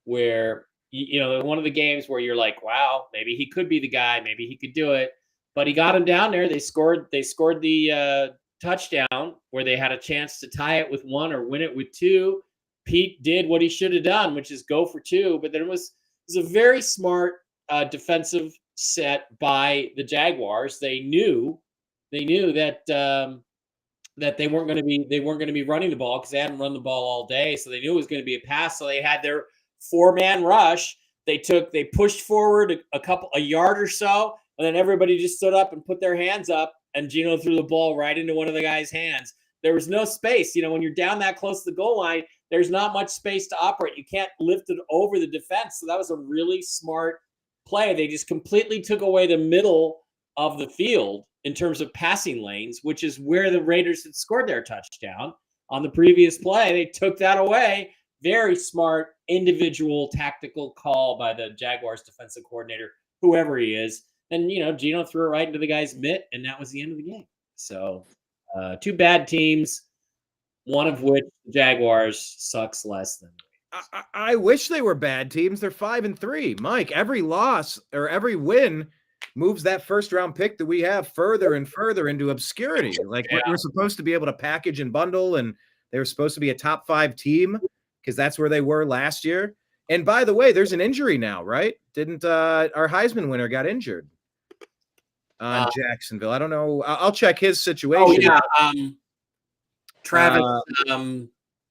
where, one of the games where you're like, wow, maybe he could be the guy. Maybe he could do it. But he got him down there. They scored the touchdown where they had a chance to tie it with 1 or win it with 2. Pete did what he should have done, which is go for 2. But then it was a very smart defensive set by the Jaguars. They knew that that they weren't going to be running the ball because they hadn't run the ball all day. So they knew it was going to be a pass. So they had their 4-man rush. They pushed forward a yard or so, and then everybody just stood up and put their hands up, and Geno threw the ball right into one of the guys' hands. There was no space. When you're down that close to the goal line, there's not much space to operate. You can't lift it over the defense. So that was a really smart play. They just completely took away the middle of the field in terms of passing lanes, which is where the Raiders had scored their touchdown on the previous play. They took that away. Very smart individual tactical call by the Jaguars defensive coordinator, whoever he is. And, Geno threw it right into the guy's mitt, and that was the end of the game. So 2 bad teams, one of which, the Jaguars, sucks less than. I wish they were bad teams. They're 5-3. Mike, every loss or every win moves that first-round pick that we have further and further into obscurity. Like, we're supposed to be able to package and bundle, and they were supposed to be a top 5 team because that's where they were last year. And by the way, there's an injury now, right? Didn't our Heisman winner got injured on Jacksonville? I don't know. I'll check his situation. Oh, yeah. Travis.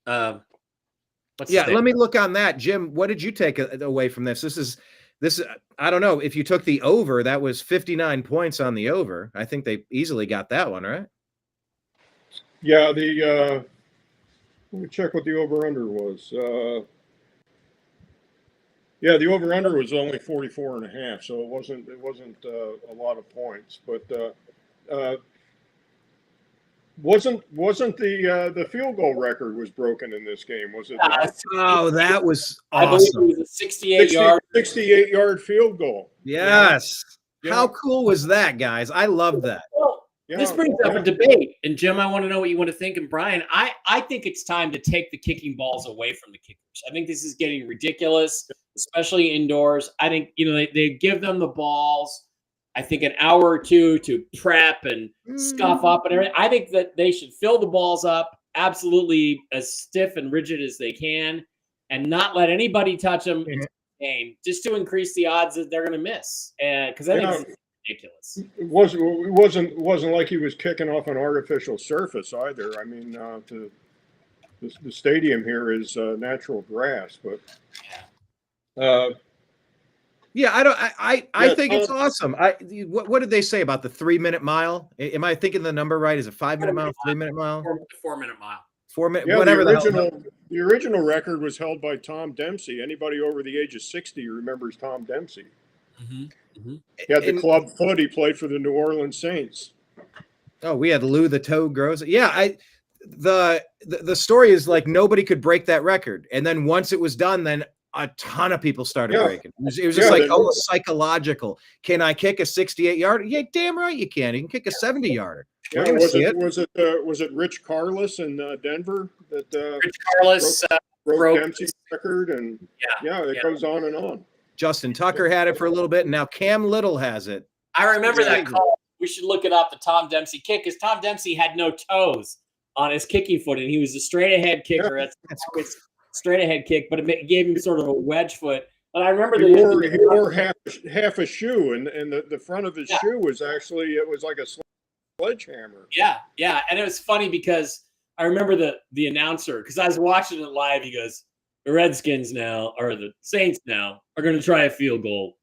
Let me look on that. Jim, what did you take away from this? This I don't know. If you took the over, that was 59 points on the over. I think they easily got that one, right? Yeah, let me check what the over-under was. The over-under was only 44.5, so it wasn't a lot of points. But wasn't the field goal record was broken in this game? Was it? Oh, that was awesome. I believe it was a 68-yard field goal. Yes. Yeah. How cool was that, guys? I love that. Well, this brings up a debate. And Jim, I want to know what you want to think. And Brian, I think it's time to take the kicking balls away from the kickers. I think this is getting ridiculous, especially indoors. I think, they give them the balls, I think, an hour or two to prep and scuff up and everything. I think that they should fill the balls up absolutely as stiff and rigid as they can and not let anybody touch them in the game, just to increase the odds that they're going to miss. Because I think it's ridiculous. It wasn't like he was kicking off an artificial surface either. I mean, the stadium here is natural grass, but I think it's awesome. What did they say about the 3-minute mile? Am I thinking the number right? Is it 5-minute mile, 3-minute mile? 4-minute mile. 4 minutes. Yeah, whatever. The original record was held by Tom Dempsey. Anybody over the age of 60 remembers Tom Dempsey. Mm-hmm. Mm-hmm. He had the club foot. He played for the New Orleans Saints. Oh, we had Lou the Toe Grows. Yeah, the story is like nobody could break that record, and then once it was done, then a ton of people started breaking. It was just like almost psychological. Can I kick a 68-yarder? Yeah, damn right you can. You can kick a 70-yarder. Yeah, was it Rich Carless in Denver that Rich Carless broke Dempsey's record, and it goes on and on. Justin Tucker had it for a little bit, and now Cam Little has it. I remember that call. We should look it up, the Tom Dempsey kick, because Tom Dempsey had no toes on his kicking foot, and he was a straight-ahead kicker. Yeah, that's straight-ahead kick, but it gave him sort of a wedge foot. But I remember he wore half a shoe, and the front of his shoe was actually, it was like a sledgehammer. Yeah, and it was funny because I remember the announcer, because I was watching it live. He goes, "The Redskins now, or the Saints now, are going to try a field goal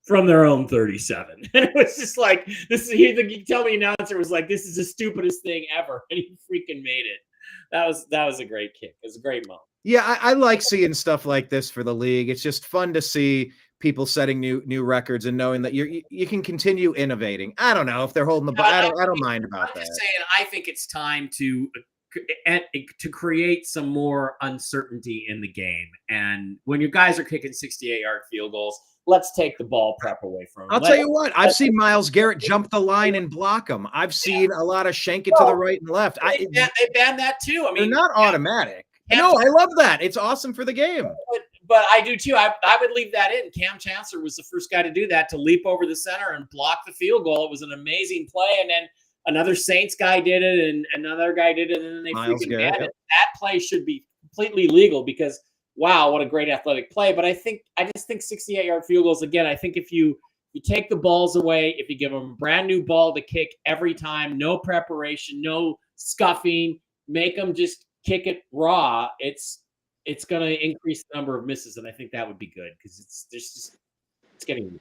from their own 37." And it was just like, you tell me, announcer was like, "This is the stupidest thing ever," and he freaking made it. That was a great kick. It was a great moment. Yeah, I like seeing stuff like this for the league. It's just fun to see people setting new records and knowing that you can continue innovating. I don't know if they're holding the ball. I don't mind about that. I'm just saying, I think it's time to to create some more uncertainty in the game. And when your guys are kicking 68-yard field goals, let's take the ball prep away from them. I'll tell you what, I've seen Myles Garrett jump the line and block them. I've seen a lot of shank it to the right and left. They banned that too. I They're mean, not automatic. No, I love that. It's awesome for the game. but I do too. I would leave that in. Cam Chancellor was the first guy to do that, to leap over the center and block the field goal. It was an amazing play. And then another Saints guy did it, and another guy did it, and then they freaking banned it. That play should be completely legal because, wow, what a great athletic play. But I just think 68-yard field goals, again, I think if you take the balls away, if you give them a brand new ball to kick every time, no preparation, no scuffing, make them just kick it raw, it's going to increase the number of misses, and I think that would be good because it's getting.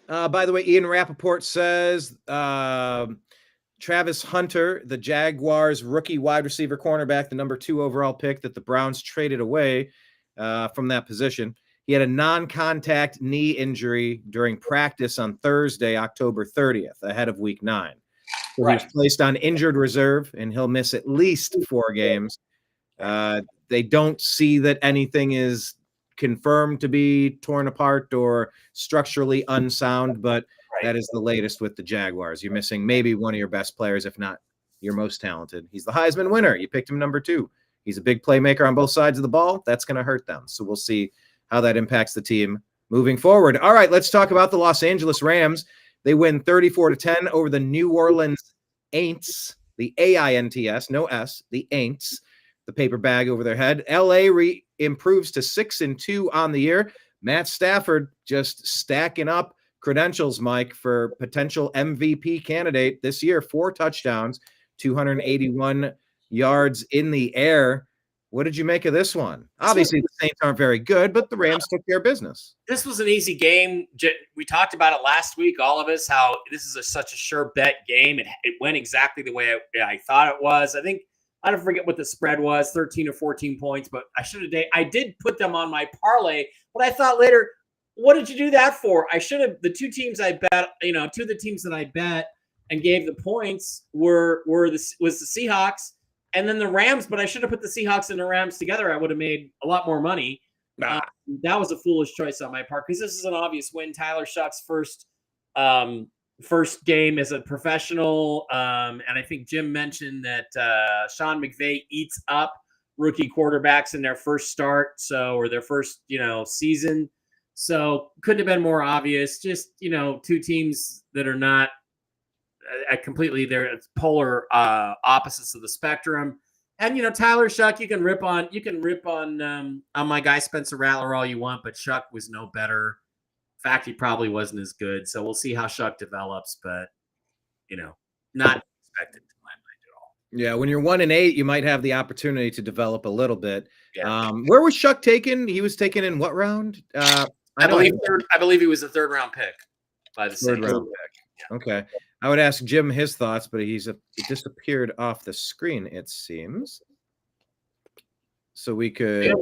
By the way, Ian Rappaport says Travis Hunter, the Jaguars rookie wide receiver cornerback, the number 2 overall pick that the Browns traded away from that position. He had a non-contact knee injury during practice on Thursday, October 30th, ahead of Week 9. So he was placed on injured reserve, and he'll miss at least 4 games. They don't see that anything is confirmed to be torn apart or structurally unsound, but that is the latest with the Jaguars. You're missing maybe one of your best players, if not your most talented. He's the Heisman winner. You picked him number 2. He's a big playmaker on both sides of the ball. That's going to hurt them. So we'll see how that impacts the team moving forward. All right, let's talk about the Los Angeles Rams. They win 34-10 over the New Orleans Aints, the AINTS, no S, the Aints, the paper bag over their head. LA improves to 6-2 on the year. Matt Stafford just stacking up credentials, Mike, for potential MVP candidate this year. 4 touchdowns, 281 yards in the air. What did you make of this one? Obviously, the Saints aren't very good, but the Rams took care of business. This was an easy game. We talked about it last week, all of us, how this is such a sure bet game. It went exactly the way I thought it was. I don't forget what the spread was, 13 or 14 points, but I did put them on my parlay, but I thought later, what did you do that for? I should have, the 2 teams I bet, 2 of the teams that I bet and gave the points was the Seahawks and then the Rams, but I should have put the Seahawks and the Rams together. I would have made a lot more money. That was a foolish choice on my part because this is an obvious win. Tyler Shuck's first game as a professional. And I think Jim mentioned that Sean McVay eats up rookie quarterbacks in their first start. Or their first, season. So couldn't have been more obvious. Just, 2 teams that are not completely, they're polar opposites of the spectrum. And, Tyler Shuck, you can rip on my guy Spencer Rattler all you want, but Shuck was no better. In fact, he probably wasn't as good. So we'll see how Shuck develops, but not expected to my mind at all. Yeah, when you're 1-8, you might have the opportunity to develop a little bit. Yeah. Where was Shuck taken? He was taken in what round? I believe he was a 3rd round pick by the third Saints. round pick. Yeah. Okay. I would ask Jim his thoughts, but he disappeared off the screen, it seems. So we could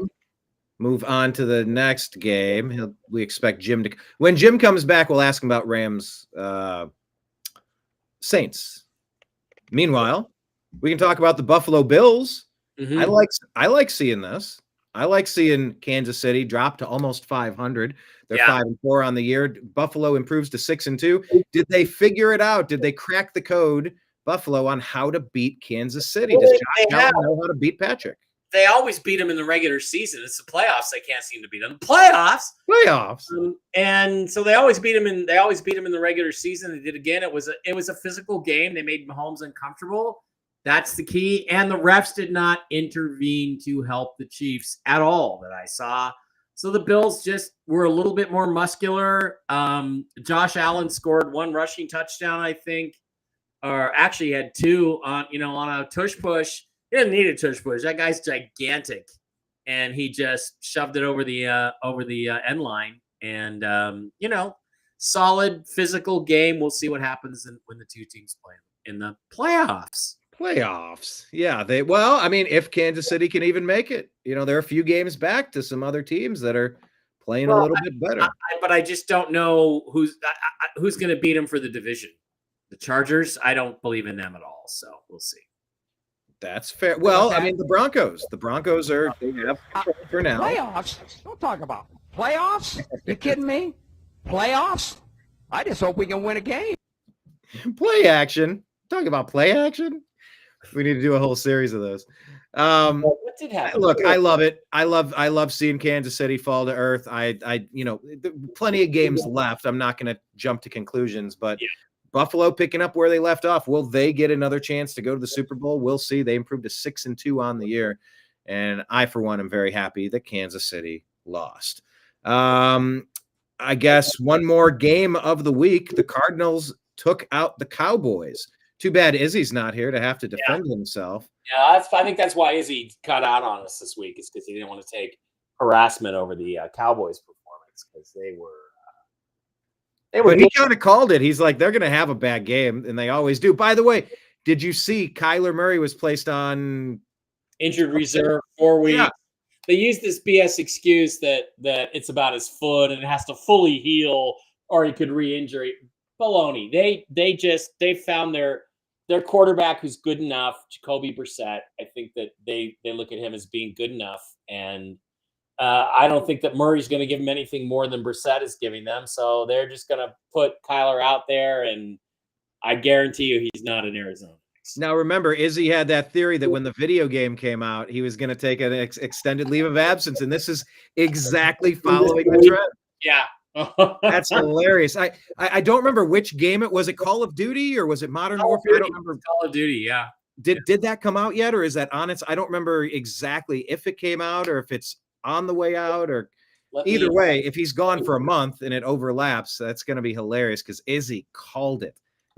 move on to the next game. We expect Jim to. When Jim comes back, we'll ask him about Rams Saints. Meanwhile, we can talk about the Buffalo Bills. Mm-hmm. I like seeing this. I like seeing Kansas City drop to almost 500. They're 5-4 on the year. Buffalo improves to 6-2. Did they figure it out? Did they crack the code, Buffalo, on how to beat Kansas City? Does Josh Allen know how to beat Patrick? They always beat them in the regular season. It's the playoffs they can't seem to beat them. Playoffs. And so they always beat them in the regular season. They did again. It was a physical game. They made Mahomes uncomfortable. That's the key. And the refs did not intervene to help the Chiefs at all that I saw. So the Bills just were a little bit more muscular. Josh Allen scored 1 rushing touchdown, I think, or actually had 2 on a tush push. He didn't need a tush push. That guy's gigantic, and he just shoved it over the end line. And solid physical game. We'll see what happens when the 2 teams play in the playoffs. Yeah, if Kansas City can even make it, they're a few games back to some other teams that are playing a little bit better. But I just don't know who's going to beat them for the division. The Chargers, I don't believe in them at all. So we'll see. That's fair. Well, I mean, the Broncos are they have control for now. Playoffs? Don't talk about playoffs. You kidding me? Playoffs? I just hope we can win a game. Play action. Talking about play action. We need to do a whole series of those. What did happen? Look, I love it. I love seeing Kansas City fall to earth. Plenty of games left. I'm not going to jump to conclusions, but Buffalo picking up where they left off. Will they get another chance to go to the Super Bowl? We'll see. They improved to 6-2 on the year, and I, for one, am very happy that Kansas City lost. I guess one more game of the week. The Cardinals took out the Cowboys. Too bad Izzy's not here to have to defend himself. Yeah, I think that's why Izzy cut out on us this week, is because he didn't want to take harassment over the Cowboys performance, because they were. But he kind of called it. He's like, they're going to have a bad game, and they always do. By the way, did you see Kyler Murray was placed on injured reserve 4 weeks? Yeah. They use this BS excuse that it's about his foot and it has to fully heal, or he could re-injure it. Baloney. They found their quarterback who's good enough, Jacoby Brissett. I think that they look at him as being good enough, and I don't think that Murray's going to give them anything more than Brissett is giving them. So they're just going to put Kyler out there, and I guarantee you he's not in Arizona. Now, remember, Izzy had that theory that when the video game came out, he was going to take an extended leave of absence, and this is exactly following the trend. Yeah. That's hilarious. I don't remember which game it was. It Call of Duty or was it Modern Warfare? I don't remember. Call of Duty, yeah. Did that come out yet, or is that on its? I don't remember exactly if it came out or if it's on the way out, or either way, if he's gone for a month and it overlaps, that's going to be hilarious because Izzy called it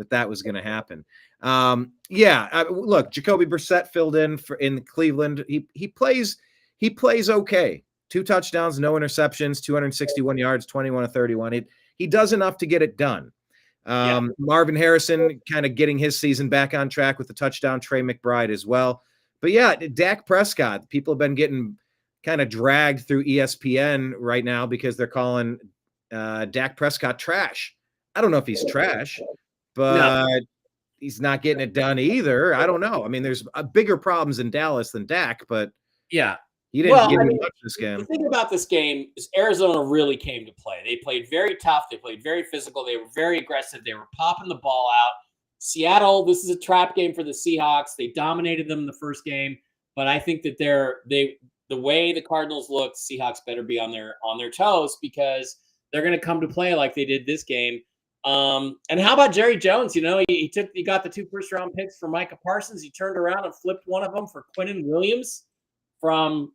that was going to happen. Look, Jacoby Brissett filled in in Cleveland. He plays okay. 2 touchdowns, no interceptions, 261 yards, 21 to 31. He does enough to get it done. Marvin Harrison kind of getting his season back on track with the touchdown. Trey McBride as well. But yeah, Dak Prescott, people have been getting kind of dragged through ESPN right now because they're calling Dak Prescott trash. I don't know if he's trash, but he's not getting it done either. I don't know. I mean, there's bigger problems in Dallas than Dak, but yeah. He didn't give me much this game. The thing about this game is Arizona really came to play. They played very tough. They played very physical. They were very aggressive. They were popping the ball out. Seattle, this is a trap game for the Seahawks. They dominated them in the first game, but I think that the way the Cardinals look, Seahawks better be on their toes, because they're going to come to play like they did this game. And how about Jerry Jones? You know, he got the 2 first-round picks for Micah Parsons. He turned around and flipped one of them for Quinnen Williams from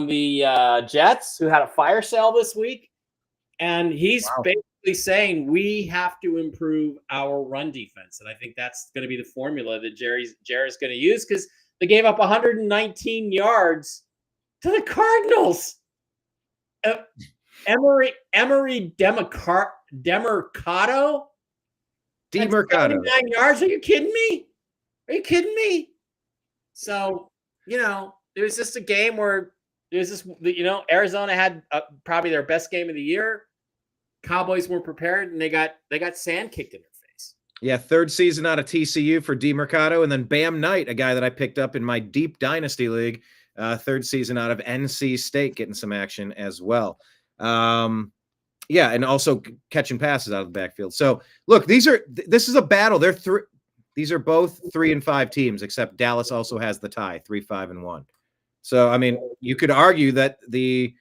the Jets, who had a fire sale this week. And he's basically saying we have to improve our run defense. And I think that's going to be the formula that Jerry's going to use, because they gave up 119 yards to the Cardinals. Emery Demercado? 79 yards? Are you kidding me? So, it was just a game where Arizona had probably their best game of the year. Cowboys weren't prepared, and they got sand kicked in their face. Yeah, 3rd season out of TCU for DeMercado, and then Bam Knight, a guy that I picked up in my deep dynasty league, 3rd season out of NC State, getting some action as well. And also catching passes out of the backfield. So look, this is a battle. These are both 3-5 teams, except Dallas also has the tie, 3-5-1. So, I mean, you could argue that the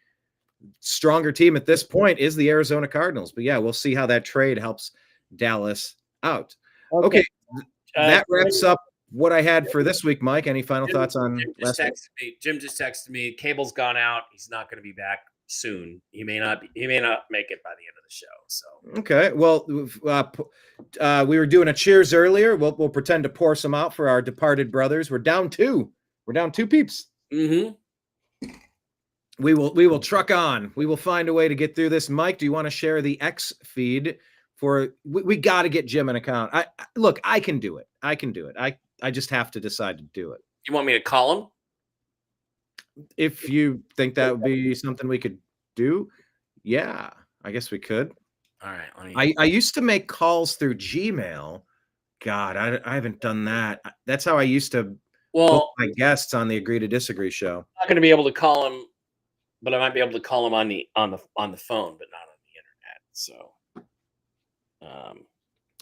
stronger team at this point is the Arizona Cardinals. But yeah, we'll see how that trade helps Dallas out. Okay. That wraps up what I had for this week, Mike. Any final thoughts on last week? Jim just texted me. Cable's gone out. He's not going to be back soon. He may not make it by the end of the show. So okay. Well, we were doing a cheers earlier. We'll pretend to pour some out for our departed brothers. We're down 2. We're down 2 peeps. Mm-hmm. We will truck on. We will find a way to get through this. Mike, do you want to share the X feed for? We got to get Jim an account. I can do it. I just have to decide to do it. You want me to call him? If you think that would be something we could do, yeah, I guess we could. All right. I used to make calls through Gmail. God, I haven't done that. That's how I used to Well, my guests on the Agree to Disagree show. I'm not going to be able to call him, but I might be able to call him on the phone, but not on the internet. So,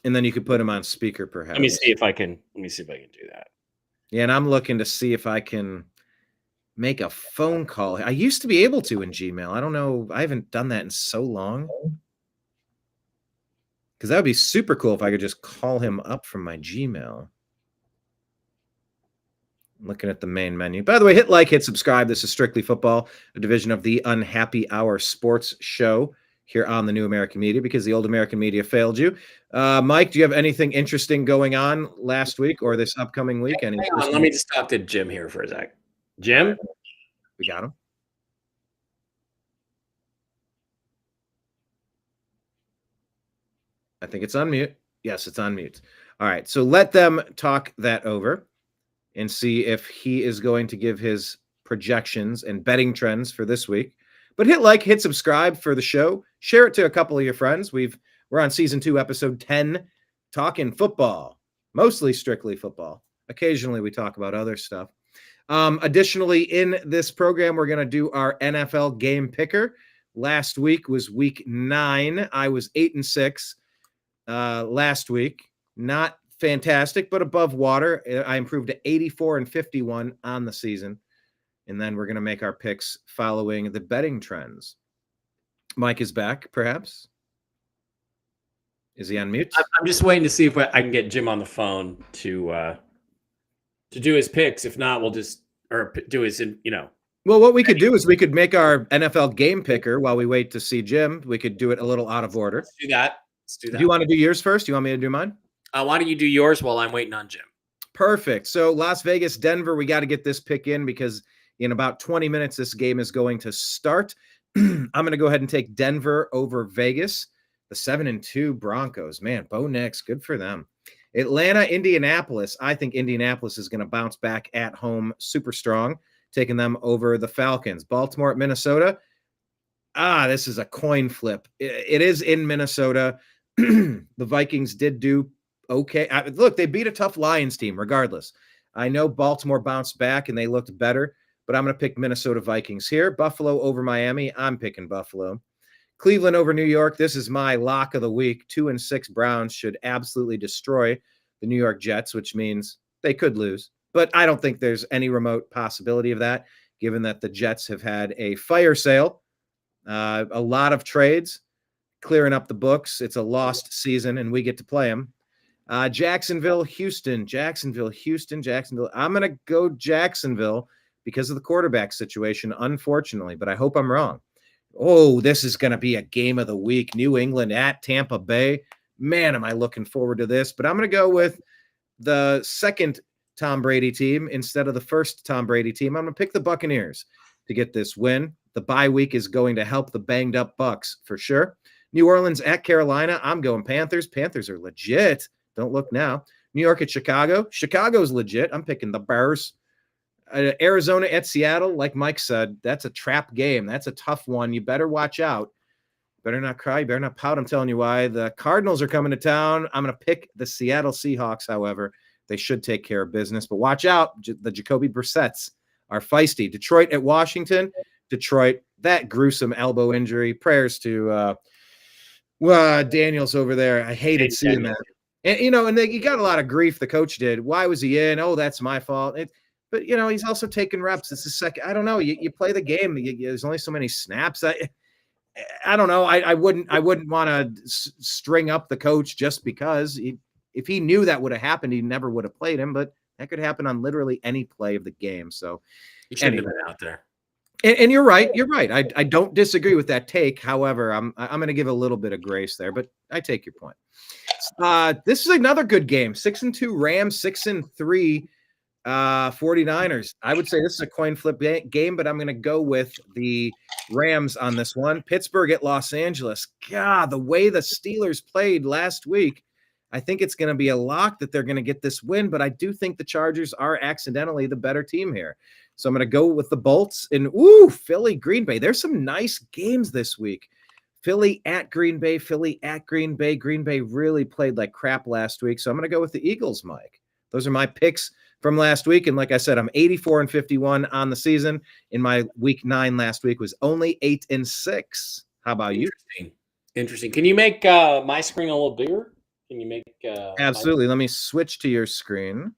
and then you could put him on speaker, perhaps. let me see if I can do that. Yeah, and I'm looking to see if I can make a phone call. I used to be able to in Gmail. I don't know. I haven't done that in so long. Because that would be super cool if I could just call him up from my Gmail. I'm looking at the main menu. By the way, hit like, hit subscribe. This is Strictly Football, a division of the Unhappy Hour Sports Show here on the New American Media, because the old American media failed you. Mike, do you have anything interesting going on last week or this upcoming week? Hang on, let me just talk to Jim here for a sec. Jim? We got him. I think it's on mute. Yes, it's on mute. All right, so let them talk that over and see if he is going to give his projections and betting trends for this week. But hit like, hit subscribe for the show. Share it to a couple of your friends. We're on season 2, episode 10, talking football, mostly strictly football. Occasionally we talk about other stuff. Additionally, in this program, we're going to do our NFL game picker. Last week was week 9. I was 8-6 last week. Not fantastic, but above water. I improved to 84-51 on the season. And then we're going to make our picks following the betting trends. Mike is back, perhaps. Is he on mute? I'm just waiting to see if I can get Jim on the phone to do his picks. If not, we'll just do his, Well, what we could do is we could make our NFL game picker while we wait to see Jim. We could do it a little out of order. Let's do that. Do you want to do yours first? Do you want me to do mine? Why don't you do yours while I'm waiting on Jim? Perfect. So Las Vegas, Denver, we got to get this pick in because in about 20 minutes, this game is going to start. I'm going to go ahead and take Denver over Vegas. The 7-2 Broncos, man, Bo Nix, good for them. Atlanta, Indianapolis. I think Indianapolis is going to bounce back at home super strong, taking them over the Falcons. Baltimore at Minnesota. This is a coin flip. It is in Minnesota. The Vikings did do okay. Look, they beat a tough Lions team regardless. I know Baltimore bounced back and they looked better, but I'm going to pick Minnesota Vikings here. Buffalo over Miami. I'm picking Buffalo. Cleveland over New York. This is my lock of the week. 2-6 Browns should absolutely destroy the New York Jets, which means they could lose. But I don't think there's any remote possibility of that, given that the Jets have had a fire sale, a lot of trades, clearing up the books. It's a lost season, and we get to play them. Jacksonville, Houston. I'm going to go Jacksonville because of the quarterback situation, unfortunately, but I hope I'm wrong. Oh, this is going to be a game of the week. New England at Tampa Bay. Man, am I looking forward to this. But I'm going to go with the second Tom Brady team instead of the first Tom Brady team. I'm going to pick the Buccaneers to get this win. The bye week is going to help the banged up Bucs for sure. New Orleans at Carolina. I'm going Panthers. Panthers are legit. Don't look now. New York at Chicago. Chicago's legit. I'm picking the Bears. Arizona at Seattle, like Mike said, that's a trap game. That's a tough one. You better watch out. Better not cry. You better not pout. I'm telling you why. The Cardinals are coming to town. I'm going to pick the Seattle Seahawks, however. They should take care of business. But watch out. The Jacoby Brissetts are feisty. Detroit at Washington. Detroit, that gruesome elbow injury. Prayers to Daniels over there. I hated seeing that. And, you got a lot of grief the coach did. Why was he in? Oh, that's my fault. But, he's also taking reps. It's the second. I don't know. You play the game. There's only so many snaps. I don't know. I wouldn't want to string up the coach just because if he knew that would have happened, he never would have played him. But that could happen on literally any play of the game. So he shouldn't have been out there. And you're right. You're right. I don't disagree with that take. However, I'm going to give a little bit of grace there. But I take your point. This is another good game. 6-2 Rams, 6-3. 49ers. I would say this is a coin flip game, but I'm going to go with the Rams on this one. Pittsburgh at Los Angeles. God, the way the Steelers played last week, I think it's going to be a lock that they're going to get this win, but I do think the Chargers are accidentally the better team here. So I'm going to go with the Bolts and Philly, Green Bay. There's some nice games this week. Philly at Green Bay, Green Bay really played like crap last week. So I'm going to go with the Eagles, Mike. Those are my picks from last week. And like I said, I'm 84-51 on the season. In my week 9 last week was only 8-6. How about you? Interesting. Can you make my screen a little bigger? Can you make Absolutely. Let me switch to your screen.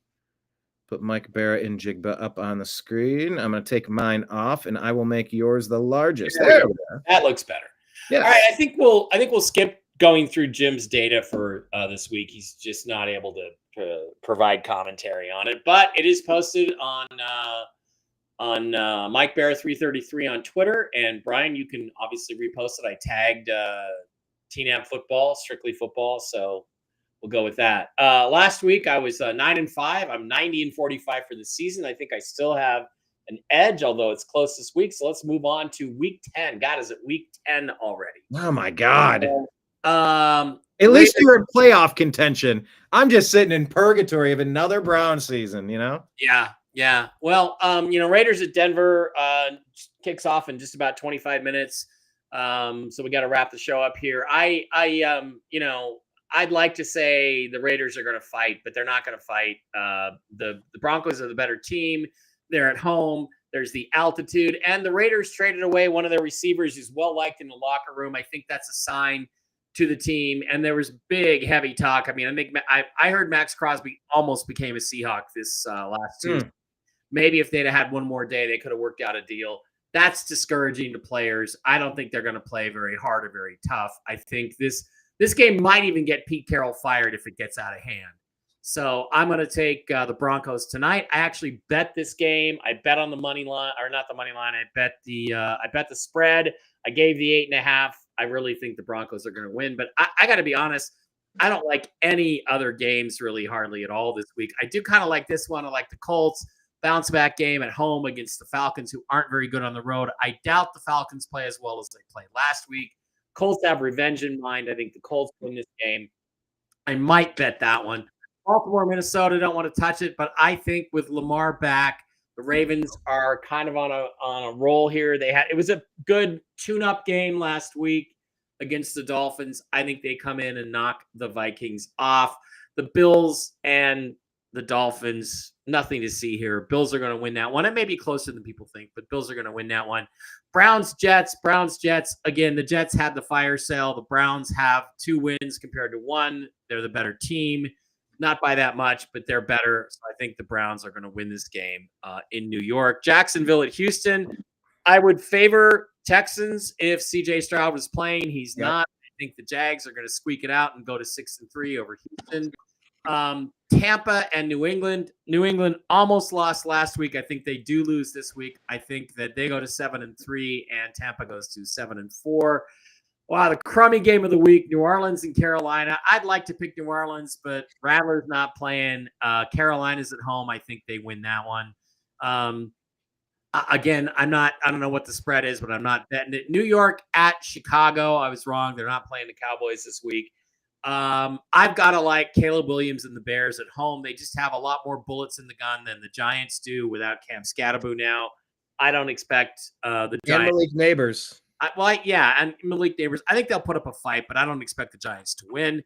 Put Mike Bara and Jigba up on the screen. I'm going to take mine off, and I will make yours the largest. There we go. That looks better. Yes. All right, I think we'll skip going through Jim's data for this week. He's just not able to provide commentary on it, but it is posted on Mike Bara 333 on Twitter. And Brian, you can obviously repost it. I tagged TNAM football, strictly football, so we'll go with that. Last week I was 9-5. I'm 90-45 for the season. I think I still have an edge, although it's close this week. So let's move on to week 10. God, is it week 10 already? Oh my God. At least you're in playoff contention. I'm just sitting in purgatory of another Brown season, you know? Yeah. Well, Raiders at Denver kicks off in just about 25 minutes. So we got to wrap the show up here. I'd like to say the Raiders are going to fight, but they're not going to fight. The Broncos are the better team. They're at home. There's the altitude, and the Raiders traded away one of their receivers who's well liked in the locker room. I think that's a sign to the team. And there was big, heavy talk. I mean, I think I heard Max Crosby almost became a Seahawk this last Tuesday. Maybe if they'd had one more day, they could have worked out a deal. That's discouraging to players. I don't think they're going to play very hard or very tough. I think this game might even get Pete Carroll fired if it gets out of hand. So I'm going to take the Broncos tonight. I actually bet this game. I bet on the money line, or not the money line. I bet the spread. I gave the 8.5. I really think the Broncos are going to win. But I got to be honest, I don't like any other games really hardly at all this week. I do kind of like this one. I like the Colts bounce back game at home against the Falcons, who aren't very good on the road. I doubt the Falcons play as well as they played last week. Colts have revenge in mind. I think the Colts win this game. I might bet that one. Baltimore, Minnesota, don't want to touch it, but I think with Lamar back, the Ravens are kind of on a roll here. It was a good tune-up game last week against the Dolphins. I think they come in and knock the Vikings off. The Bills and the Dolphins, nothing to see here. Bills are going to win that one. It may be closer than people think, but Bills are going to win that one. Browns, Jets. Again, the Jets had the fire sale. The Browns have 2 wins compared to 1. They're the better team. Not by that much, but they're better. So I think the Browns are going to win this game in New York. Jacksonville at Houston. I would favor Texans if CJ Stroud was playing. He's not. I think the Jags are going to squeak it out and go to 6-3 over Houston. Tampa and New England. New England almost lost last week. I think they do lose this week. I think that they go to 7-3 and Tampa goes to 7-4. Wow, the crummy game of the week, New Orleans and Carolina. I'd like to pick New Orleans, but Rattler's not playing. Carolina's at home. I think they win that one. Again, I don't know what the spread is, but I'm not betting it. New York at Chicago. I was wrong. They're not playing the Cowboys this week. I've got to like Caleb Williams and the Bears at home. They just have a lot more bullets in the gun than the Giants do without Cam Scatterbo now. I don't expect the Giants. And Malik Neighbors. And Malik Neighbors. I think they'll put up a fight, but I don't expect the Giants to win.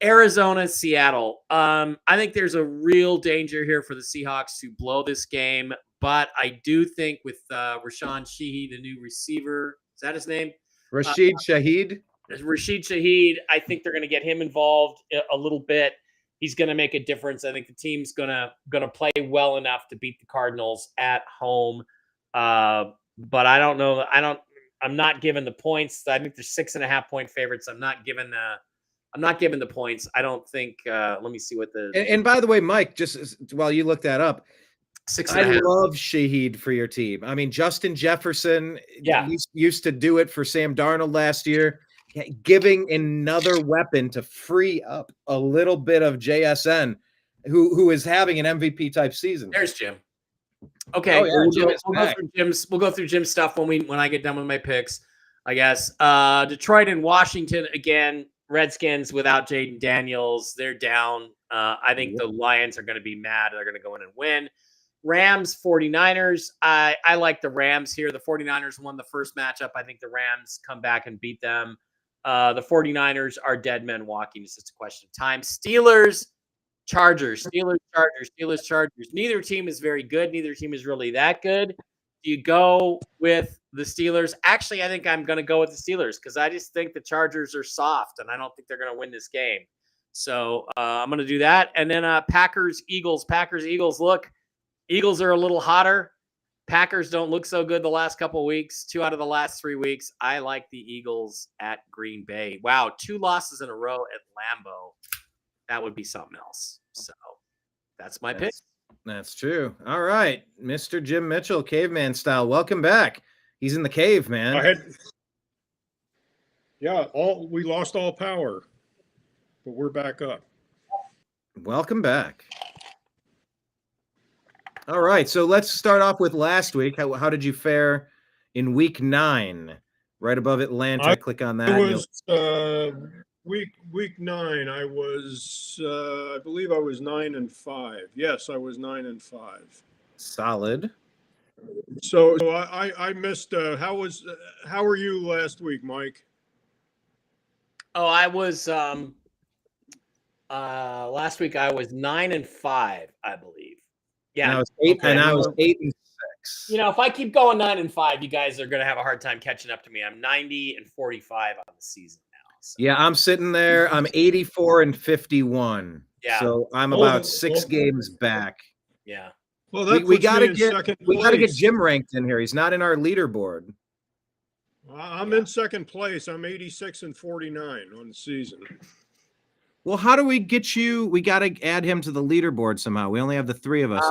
Arizona, Seattle. I think there's a real danger here for the Seahawks to blow this game, but I do think with Rashawn Sheehy, the new receiver, is that his name? Rashid Shaheed. Rashid Shaheed. I think they're going to get him involved a little bit. He's going to make a difference. I think the team's going to play well enough to beat the Cardinals at home. But I don't know. I'm not giving the points. I think they're 6.5 point favorites. I'm not giving the points. I don't think. Let me see what the. And by the way, Mike, just while you look that up, 6.5. I love Shaheed for your team. I mean, Justin Jefferson used to do it for Sam Darnold last year, giving another weapon to free up a little bit of JSN, who is having an MVP type season. There's Jim. Okay, we'll go through Jim's stuff when I get done with my picks, I guess. Detroit and Washington again. Redskins without Jaden Daniels, they're down. I think the Lions are going to be mad. They're going to go in and win. Rams, 49ers. I like the Rams here. The 49ers won the first matchup. I think the Rams come back and beat them. The 49ers are dead men walking. It's just a question of time. Steelers Chargers, Steelers, Chargers, Steelers, Chargers. Neither team is very good. Neither team is really that good. Do you go with the Steelers? Actually, I think I'm going to go with the Steelers because I just think the Chargers are soft, and I don't think they're going to win this game. So I'm going to do that. And then Packers, Eagles. Packers, Eagles. Look, Eagles are a little hotter. Packers don't look so good the last couple of weeks. 2 out of the last 3 weeks. I like the Eagles at Green Bay. Wow, 2 losses in a row at Lambeau. That would be something else. So that's my pick. That's true. All right, Mr. Jim Mitchell, caveman style. Welcome back. He's in the cave, man. We lost all power, but we're back up. Welcome back. All right, so let's start off with last week. How did you fare in week 9? Right above Atlanta. Click on that. It was week 9. I was I believe I was 9-5. Yes, I was 9-5. Solid. So I missed. How were you last week, Mike? Oh, I was last week. I was 9-5, I believe. Yeah, and I was 8, and I was 8-6. You know, if I keep going 9-5, you guys are going to have a hard time catching up to me. I'm 90-45 on the season now. So. Yeah, I'm sitting there. I'm 84-51. Yeah. So I'm about 6 games back. Yeah. Well, that we got to get Jim ranked in here. He's not in our leaderboard. I'm in second place. I'm 86-49 on the season. Well, how do we get you? We got to add him to the leaderboard somehow. We only have the 3 of us.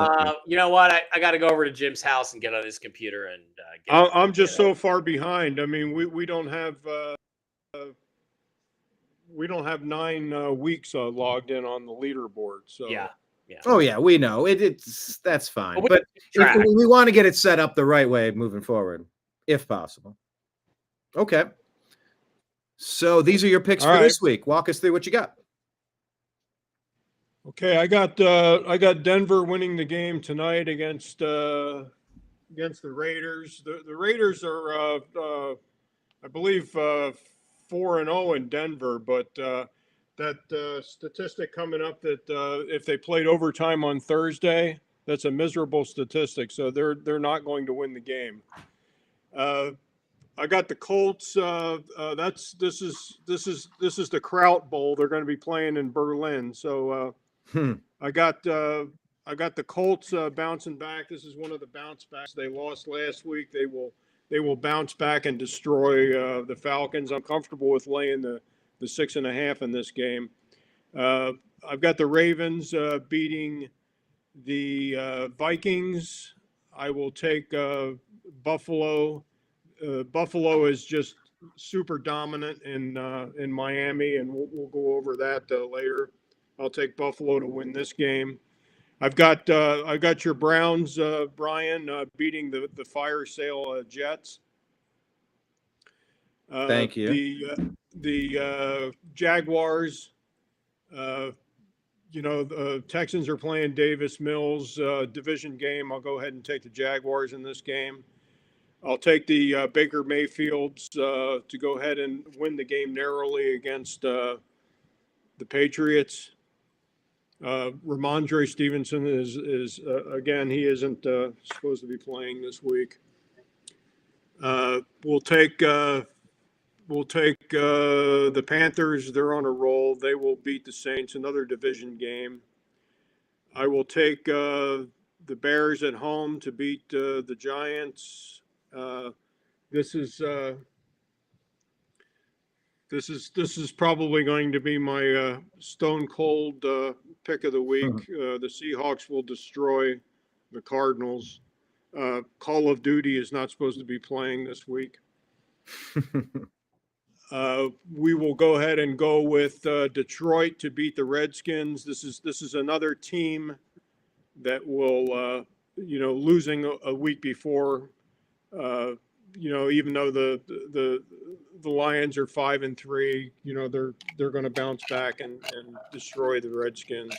You know what? I got to go over to Jim's house and get on his computer and. I'm just so far behind. I mean, we don't have 9 weeks logged in on the leaderboard. So yeah. Oh yeah, we know that's fine. But we want to get it set up the right way moving forward, if possible. Okay. So these are your picks for this week. Walk us through what you got. Okay, I got Denver winning the game tonight against the Raiders. The Raiders are I believe 4-0 in Denver, but that statistic coming up that if they played overtime on Thursday, that's a miserable statistic. So they're not going to win the game. I got the Colts. This is the Kraut Bowl. They're going to be playing in Berlin. So I got the Colts bouncing back. This is one of the bounce backs. They lost last week. They will bounce back and destroy the Falcons. I'm comfortable with laying the 6.5 in this game. I've got the Ravens beating the Vikings. I will take Buffalo. Buffalo is just super dominant in Miami, and we'll go over that later. I'll take Buffalo to win this game. I've got your Browns, Brian, beating the fire sale Jets. Thank you. The Jaguars. The Texans are playing Davis Mills division game. I'll go ahead and take the Jaguars in this game. I'll take the Baker Mayfields to go ahead and win the game narrowly against the Patriots. Ramondre Stevenson is again, he isn't supposed to be playing this week. We'll take the Panthers. They're on a roll. They will beat the Saints. Another division game. I will take the Bears at home to beat the Giants. This is probably going to be my stone cold pick of the week. The Seahawks will destroy the Cardinals. Call of Duty is not supposed to be playing this week. We will go ahead and go with Detroit to beat the Redskins. This is another team that will, losing a week before. Even though the Lions are 5-3, they're going to bounce back and destroy the Redskins.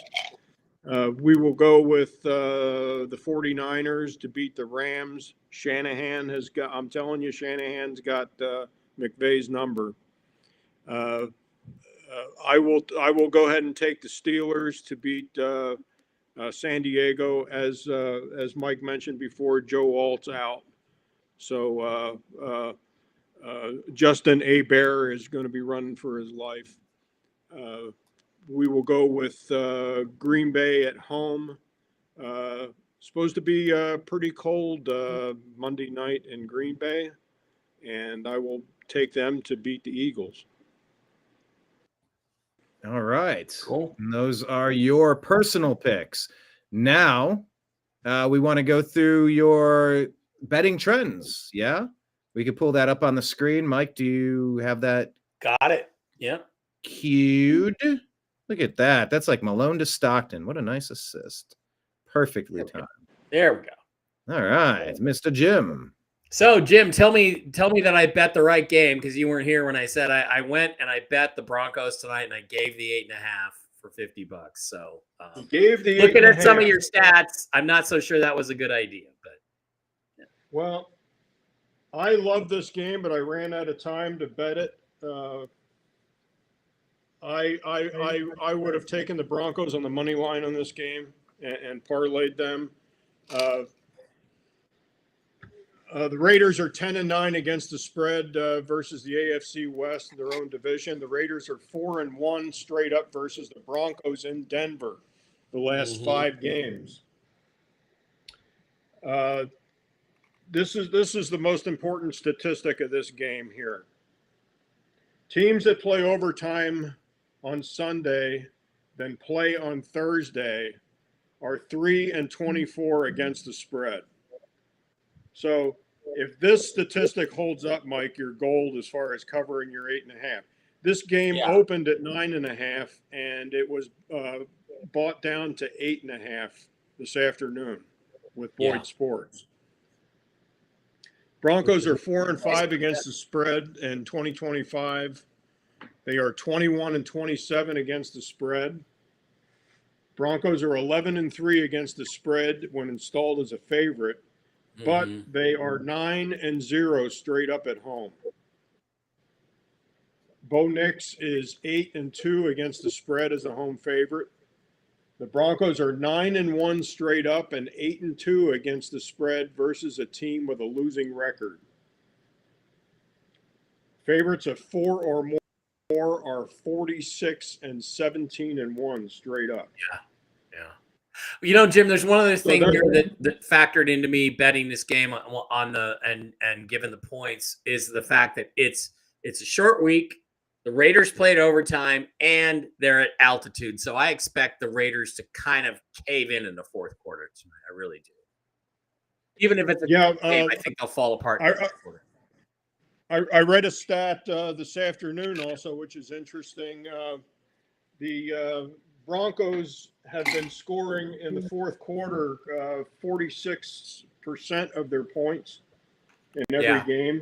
We will go with the 49ers to beat the Rams. I'm telling you, Shanahan's got McVay's number. I will go ahead and take the Steelers to beat San Diego. As Mike mentioned before, Joe Alt's out, so Justin Bear is going to be running for his life. We will go with Green Bay at home. Supposed to be pretty cold Monday night in Green Bay, and I will take them to beat the Eagles. All right. Cool. And those are your personal picks. Now, we want to go through your betting trends. Yeah, we could pull that up on the screen. Mike, do you have that Got it. Yep. cued? Look at that. That's like Malone to Stockton. What a nice assist. Perfectly timed. There we go. All right, Mr. Jim. So, Jim, tell me that I bet the right game, because you weren't here when I said I went and I bet the Broncos tonight, and I gave the 8.5 for $50. So, looking at some of your stats, I'm not so sure that was a good idea. But yeah. Well, I love this game, but I ran out of time to bet it. I would have taken the Broncos on the money line on this game and parlayed them. The Raiders are 10-9 against the spread versus the AFC West in their own division. The Raiders are 4-1 straight up versus the Broncos in Denver the last 5 games. This is the most important statistic of this game here. Teams that play overtime on Sunday, then play on Thursday, are 3-24 against the spread. So if this statistic holds up, Mike, you're gold as far as covering your 8.5. This game opened at 9.5, and it was bought down to 8.5 this afternoon with Boyd Sports. Broncos are 4-5 against the spread in 2025. They are 21-27 against the spread. Broncos are 11-3 against the spread when installed as a favorite, but they are 9-0 straight up at home. Bo Nix is 8-2 against the spread as a home favorite. The Broncos are 9-1 straight up and 8-2 against the spread versus a team with a losing record. Favorites of 4 or more are 46-17-1 straight up. Yeah. You know, Jim, there's one other thing here that factored into me betting this game on the and given the points is the fact that it's a short week. The Raiders played overtime and they're at altitude, so I expect the Raiders to kind of cave in the fourth quarter tonight. I really do. Even if it's a game, I think they'll fall apart in the fourth quarter. I read a stat this afternoon also, which is interesting. The Broncos have been scoring in the fourth quarter 46% of their points in every game.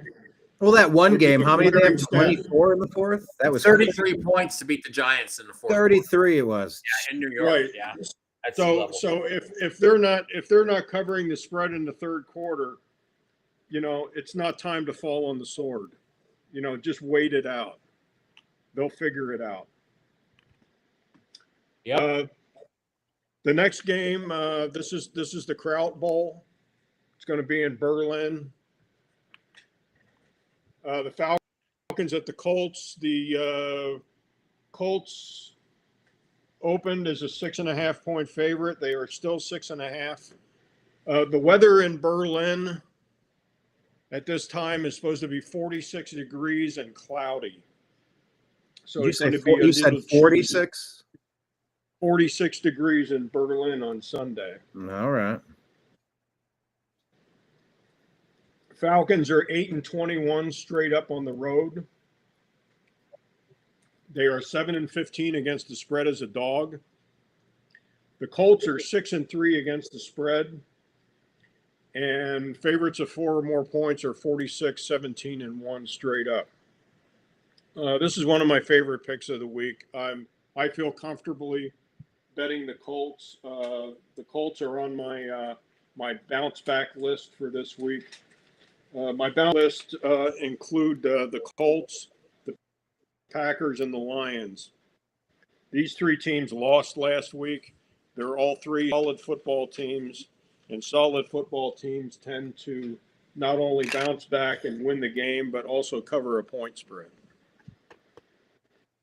Well, that one game, how many did they have? 24 in the fourth? That was 33 points to beat the Giants in the fourth. 33 it was. Yeah, in New York. Right. Yeah. So if they're not covering the spread in the third quarter, you know, it's not time to fall on the sword. You know, just wait it out. They'll figure it out. Yeah. The next game, this is the Kraut Bowl. It's going to be in Berlin. The Falcons at the Colts. The Colts opened as a 6.5-point favorite. They are still 6.5. The weather in Berlin at this time is supposed to be 46 degrees and cloudy. So it's going to be you said 46? 46 degrees in Berlin on Sunday. All right. Falcons are 8-21 straight up on the road. They are 7-15 against the spread as a dog. The Colts are 6-3 against the spread. And favorites of 4 or more points are 46-17-1 straight up. This is one of my favorite picks of the week. I feel comfortably betting the Colts. The Colts are on my bounce back list for this week. My bounce list include the Colts, the Packers, and the Lions. These three teams lost last week. They're all three solid football teams, and solid football teams tend to not only bounce back and win the game, but also cover a point spread.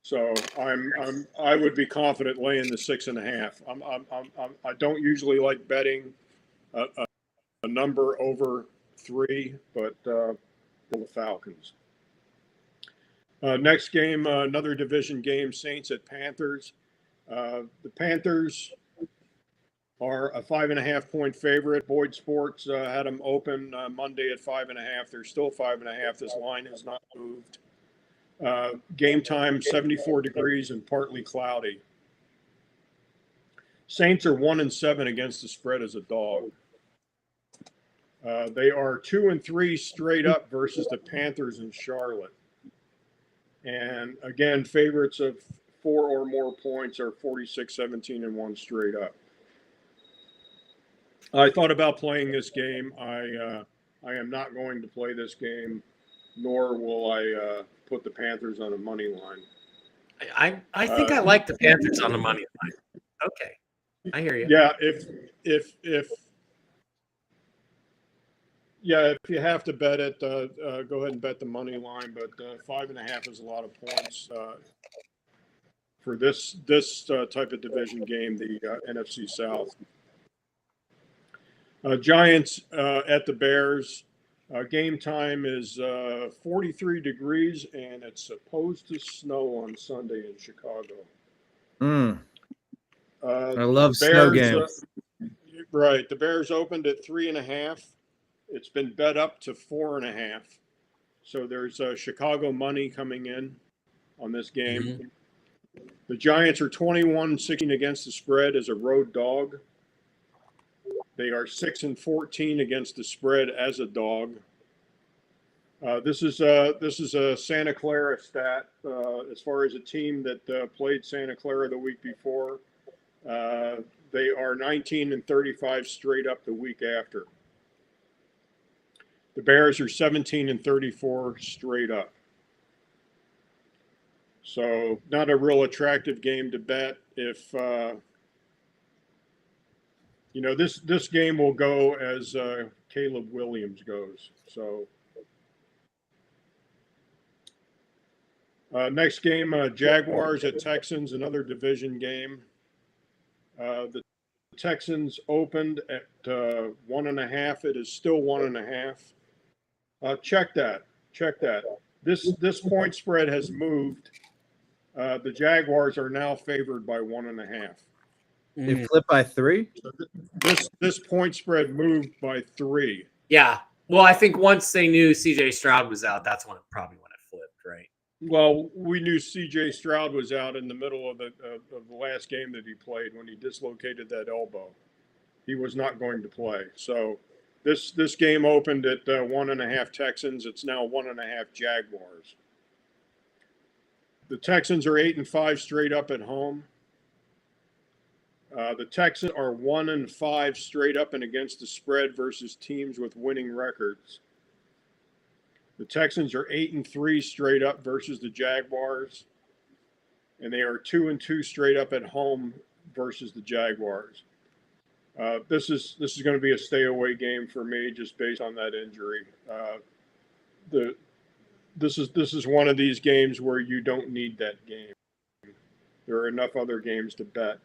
So I would be confident laying the 6.5. I don't usually like betting a number over 3, but the Falcons. Next game, another division game, Saints at Panthers. The Panthers are a 5.5-point favorite. Boyd Sports had them open Monday at 5.5. They're still 5.5. This line has not moved. Game time, 74 degrees and partly cloudy. Saints are 1-7 against the spread as a dog. They are 2-3 straight up versus the Panthers in Charlotte. And again, favorites of 4 or more points are 46-17-1 straight up. I thought about playing this game. I am not going to play this game, nor will I put the Panthers on a money line. I think I like the Panthers on the money line. Okay, I hear you. Yeah, if you have to bet it, go ahead and bet the money line. But 5.5 is a lot of points for this type of division game, the NFC South. Giants at the Bears. Game time is 43 degrees, and it's supposed to snow on Sunday in Chicago. I love snow games. Right. The Bears opened at 3.5. It's been bet up to 4.5. So there's Chicago money coming in on this game. Mm-hmm. The Giants are 21-16 against the spread as a road dog. They are 6-14 against the spread as a dog. This is a Santa Clara stat as far as a team that played Santa Clara the week before. They are 19-35 straight up the week after. The Bears are 17-34 straight up. So not a real attractive game to bet. If this game will go as Caleb Williams goes. So next game, Jaguars at Texans, another division game. The Texans opened at 1.5. It is still 1.5. Check that. This point spread has moved. The Jaguars are now favored by 1.5. They flipped by 3. This point spread moved by 3. Yeah. Well, I think once they knew C.J. Stroud was out, that's when it flipped, right? Well, we knew C.J. Stroud was out in the middle of the last game that he played when he dislocated that elbow. He was not going to play. So this game opened at 1.5 Texans. It's now 1.5 Jaguars. The Texans are 8-5 straight up at home. The Texans are 1-5 straight up and against the spread versus teams with winning records. The Texans are 8-3 straight up versus the Jaguars, and they are 2-2 straight up at home versus the Jaguars. This is going to be a stay away game for me just based on that injury. This is one of these games where you don't need that game. There are enough other games to bet.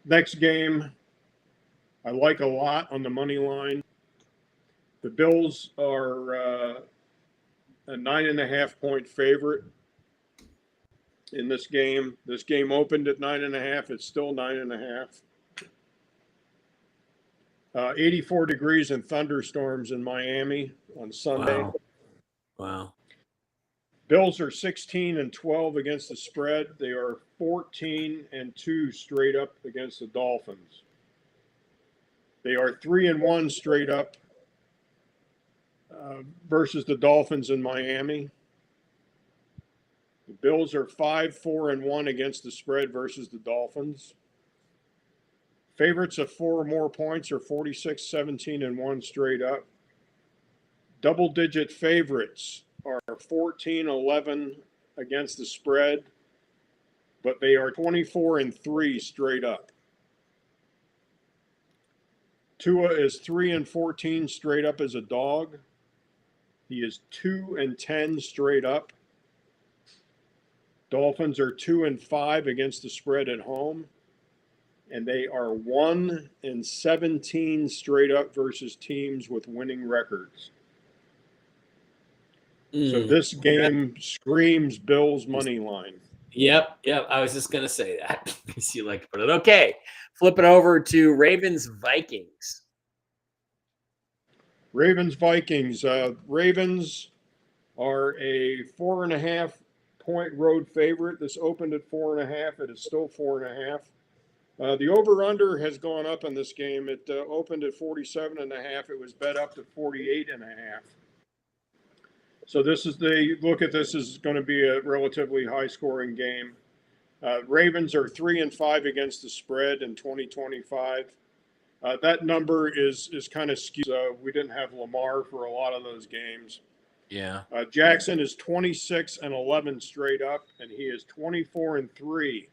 Next game, I like a lot on the money line. The Bills are a 9.5-point favorite in this game. This game opened at 9.5. It's still 9.5. 84 degrees and thunderstorms in Miami on Sunday. Wow. Bills are 16-12 against the spread. They are 14-2 straight up against the Dolphins. They are 3-1 straight up versus the Dolphins in Miami. The Bills are 5-4-1 against the spread versus the Dolphins. Favorites of 4 or more points are 46-17-1 straight up. Double-digit favorites are 14-11 against the spread, but they are 24-3 straight up. Tua is 3-14 straight up as a dog. He is 2-10 straight up. Dolphins are 2-5 against the spread at home, and they are 1-17 straight up versus teams with winning records. So this game screams Bills money line. Yep. I was just gonna say that. You like to put it. Okay, flip it over to Ravens Vikings. Ravens Vikings. Ravens are a 4.5 point road favorite. This opened at 4.5. It is still 4.5. The over/under has gone up in this game. It opened at 47.5. It was bet up to 48.5. So this is look at this as going to be a relatively high-scoring game. Ravens are 3-5 against the spread in 2025. That number is kind of skewed. We didn't have Lamar for a lot of those games. Yeah. Jackson is 26-11 straight up, and he is 24-3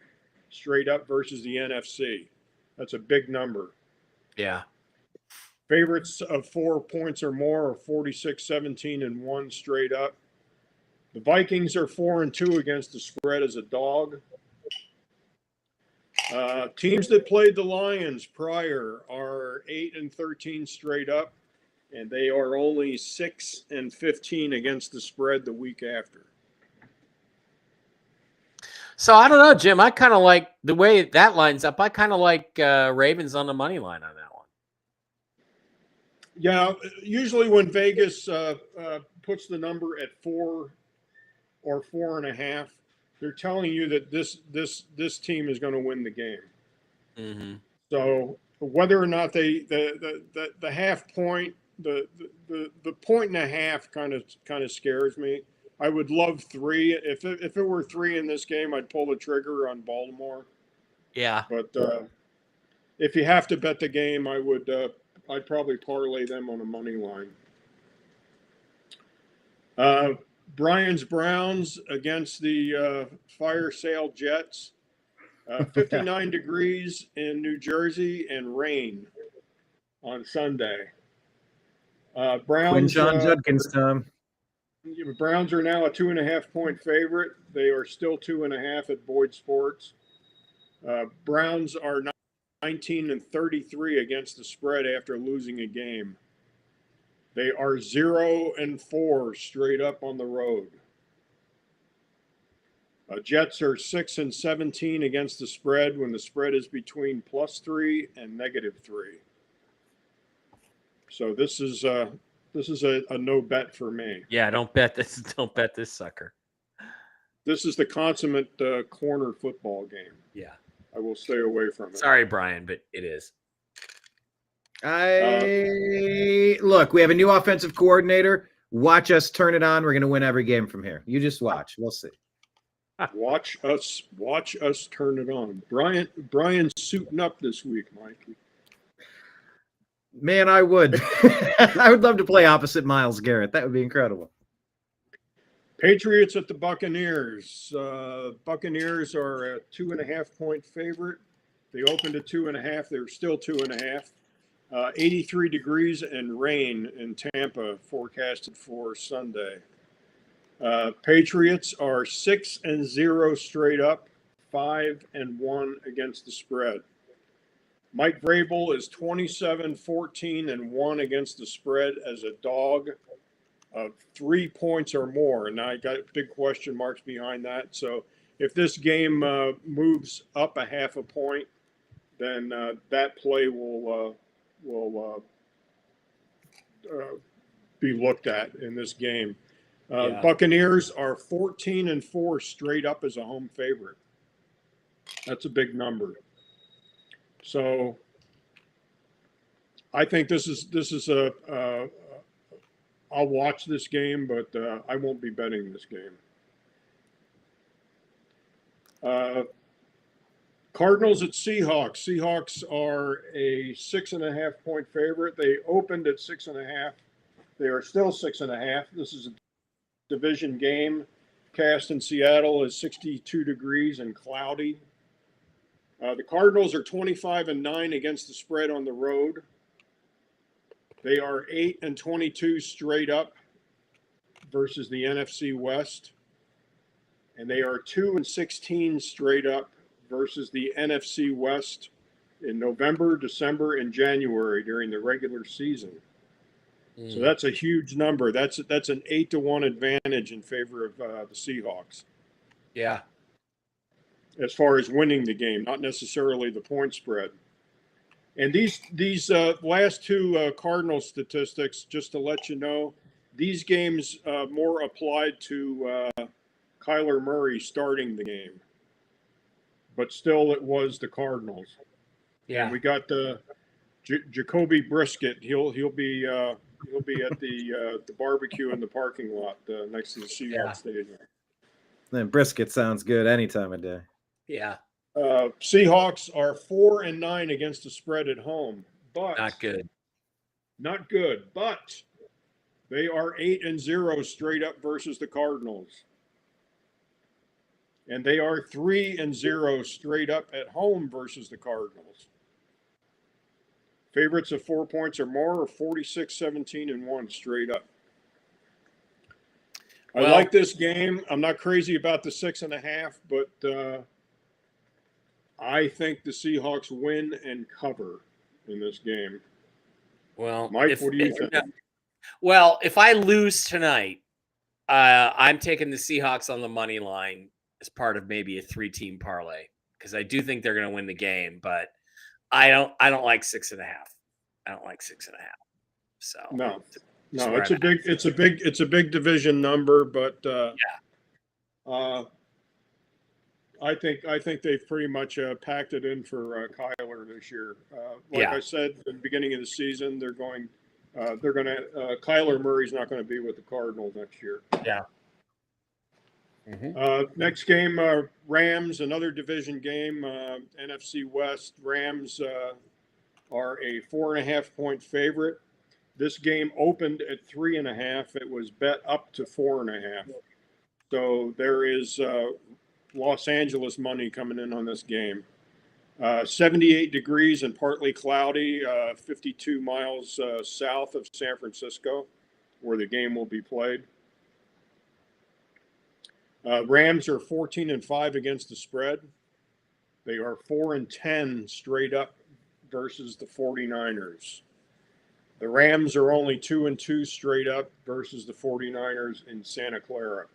straight up versus the NFC. That's a big number. Yeah. Favorites of 4 points or more are 46-17-1 straight up. The Vikings are 4-2 against the spread as a dog. Teams that played the Lions prior are 8-13 straight up, and they are only 6-15 against the spread the week after. So I don't know, Jim. I kind of like the way that lines up. I kind of like Ravens on the money line on that one. Yeah, usually when Vegas puts the number at 4 or 4.5, they're telling you that this team is going to win the game. Mm-hmm. So whether or not the half point, the 1.5 kind of scares me. I would love 3. If it were 3 in this game, I'd pull the trigger on Baltimore. Yeah. But if you have to bet the game, I'd probably parlay them on a money line. Brian's Browns against the Fire Sale Jets. 59 degrees in New Jersey and rain on Sunday. Browns. Quinshon Judkins time. Browns are now a 2.5 point favorite. They are still 2.5 at Boyd Sports. Browns are 19-33 against the spread after losing a game. They are 0-4 straight up on the road. Jets are 6-17 against the spread when the spread is between +3 and -3. So this is a no bet for me. Yeah, don't bet this. Don't bet this sucker. This is the consummate corner football game. Yeah. I will stay away from it. Sorry, Brian, but it is. Look, we have a new offensive coordinator. Watch us turn it on. We're going to win every game from here. You just watch. We'll see. Watch us turn it on. Brian's suiting up this week, Mike. Man, I would. I would love to play opposite Myles Garrett. That would be incredible. Patriots at the Buccaneers. Buccaneers are a 2.5 point favorite. They opened at 2.5. They're still 2.5. 83 degrees and rain in Tampa forecasted for Sunday. Patriots are 6-0 straight up, 5-1 against the spread. Mike Vrabel is 27-14-1 against the spread as a dog of 3 points or more. And I got big question marks behind that. So if this game moves up a 0.5 point, then that play will be looked at in this game. Buccaneers are 14-4 straight up as a home favorite. That's a big number. So I think this is I'll watch this game, but I won't be betting this game. Cardinals at Seahawks. Seahawks are a 6.5 point favorite. They opened at 6.5. They are still 6.5. This is a division game. forecast in Seattle is 62 degrees and cloudy. The Cardinals are 25-9 against the spread on the road. They are 8-22 straight up versus the NFC West. And they are 2-16 straight up versus the NFC West in November, December, and January during the regular season. So that's a huge number. That's an 8-1 advantage in favor of the Seahawks. Yeah. As far as winning the game, not necessarily the point spread. And these last two Cardinal statistics, just to let you know, these games more applied to Kyler Murray starting the game, but still it was the Cardinals. Yeah. And we got Jacoby Brisket. He'll be at the barbecue in the parking lot next to the Seahawks stadium. Then brisket sounds good any time of day. Yeah. Seahawks are 4-9 against the spread at home, but Not good. Not good, but they are 8-0 straight up versus the Cardinals. And they are 3-0 straight up at home versus the Cardinals. Favorites of 4 points or more are 46-17-1 straight up. I like this game. I'm not crazy about the 6.5, but I think the Seahawks win and cover in this game. Well, Mike, what do you think? Well, if I lose tonight, I'm taking the Seahawks on the money line as part of maybe a 3-team parlay because I do think they're going to win the game, but I don't like 6.5. I don't like 6.5. So no, it's a big division number, but I think they've pretty much packed it in for Kyler this year. I said at the beginning of the season, Kyler Murray's not going to be with the Cardinals next year. Yeah. Next game, Rams, another division game, NFC West. Rams are a 4.5-point favorite. This game opened at 3.5. It was bet up to 4.5. So there is Los Angeles money coming in on this game. 78 degrees and partly cloudy, 52 miles south of San Francisco, where the game will be played. Rams are 14-5 against the spread. They are 4-10 straight up versus the 49ers. The Rams are only 2-2 straight up versus the 49ers in Santa Clara.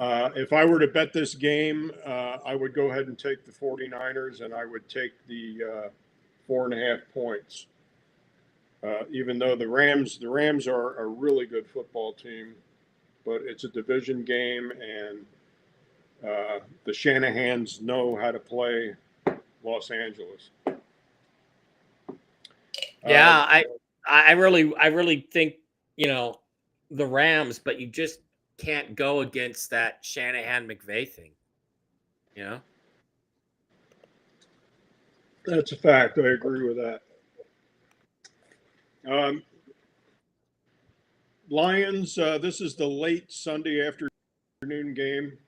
If I were to bet this game, I would go ahead and take the 49ers, and I would take the 4.5 points. Even though the Rams are a really good football team, but it's a division game, and the Shanahans know how to play Los Angeles. Yeah, I really think, the Rams, but you just can't go against that Shanahan-McVay thing, That's a fact. I agree with that. Lions, this is the late Sunday afternoon game.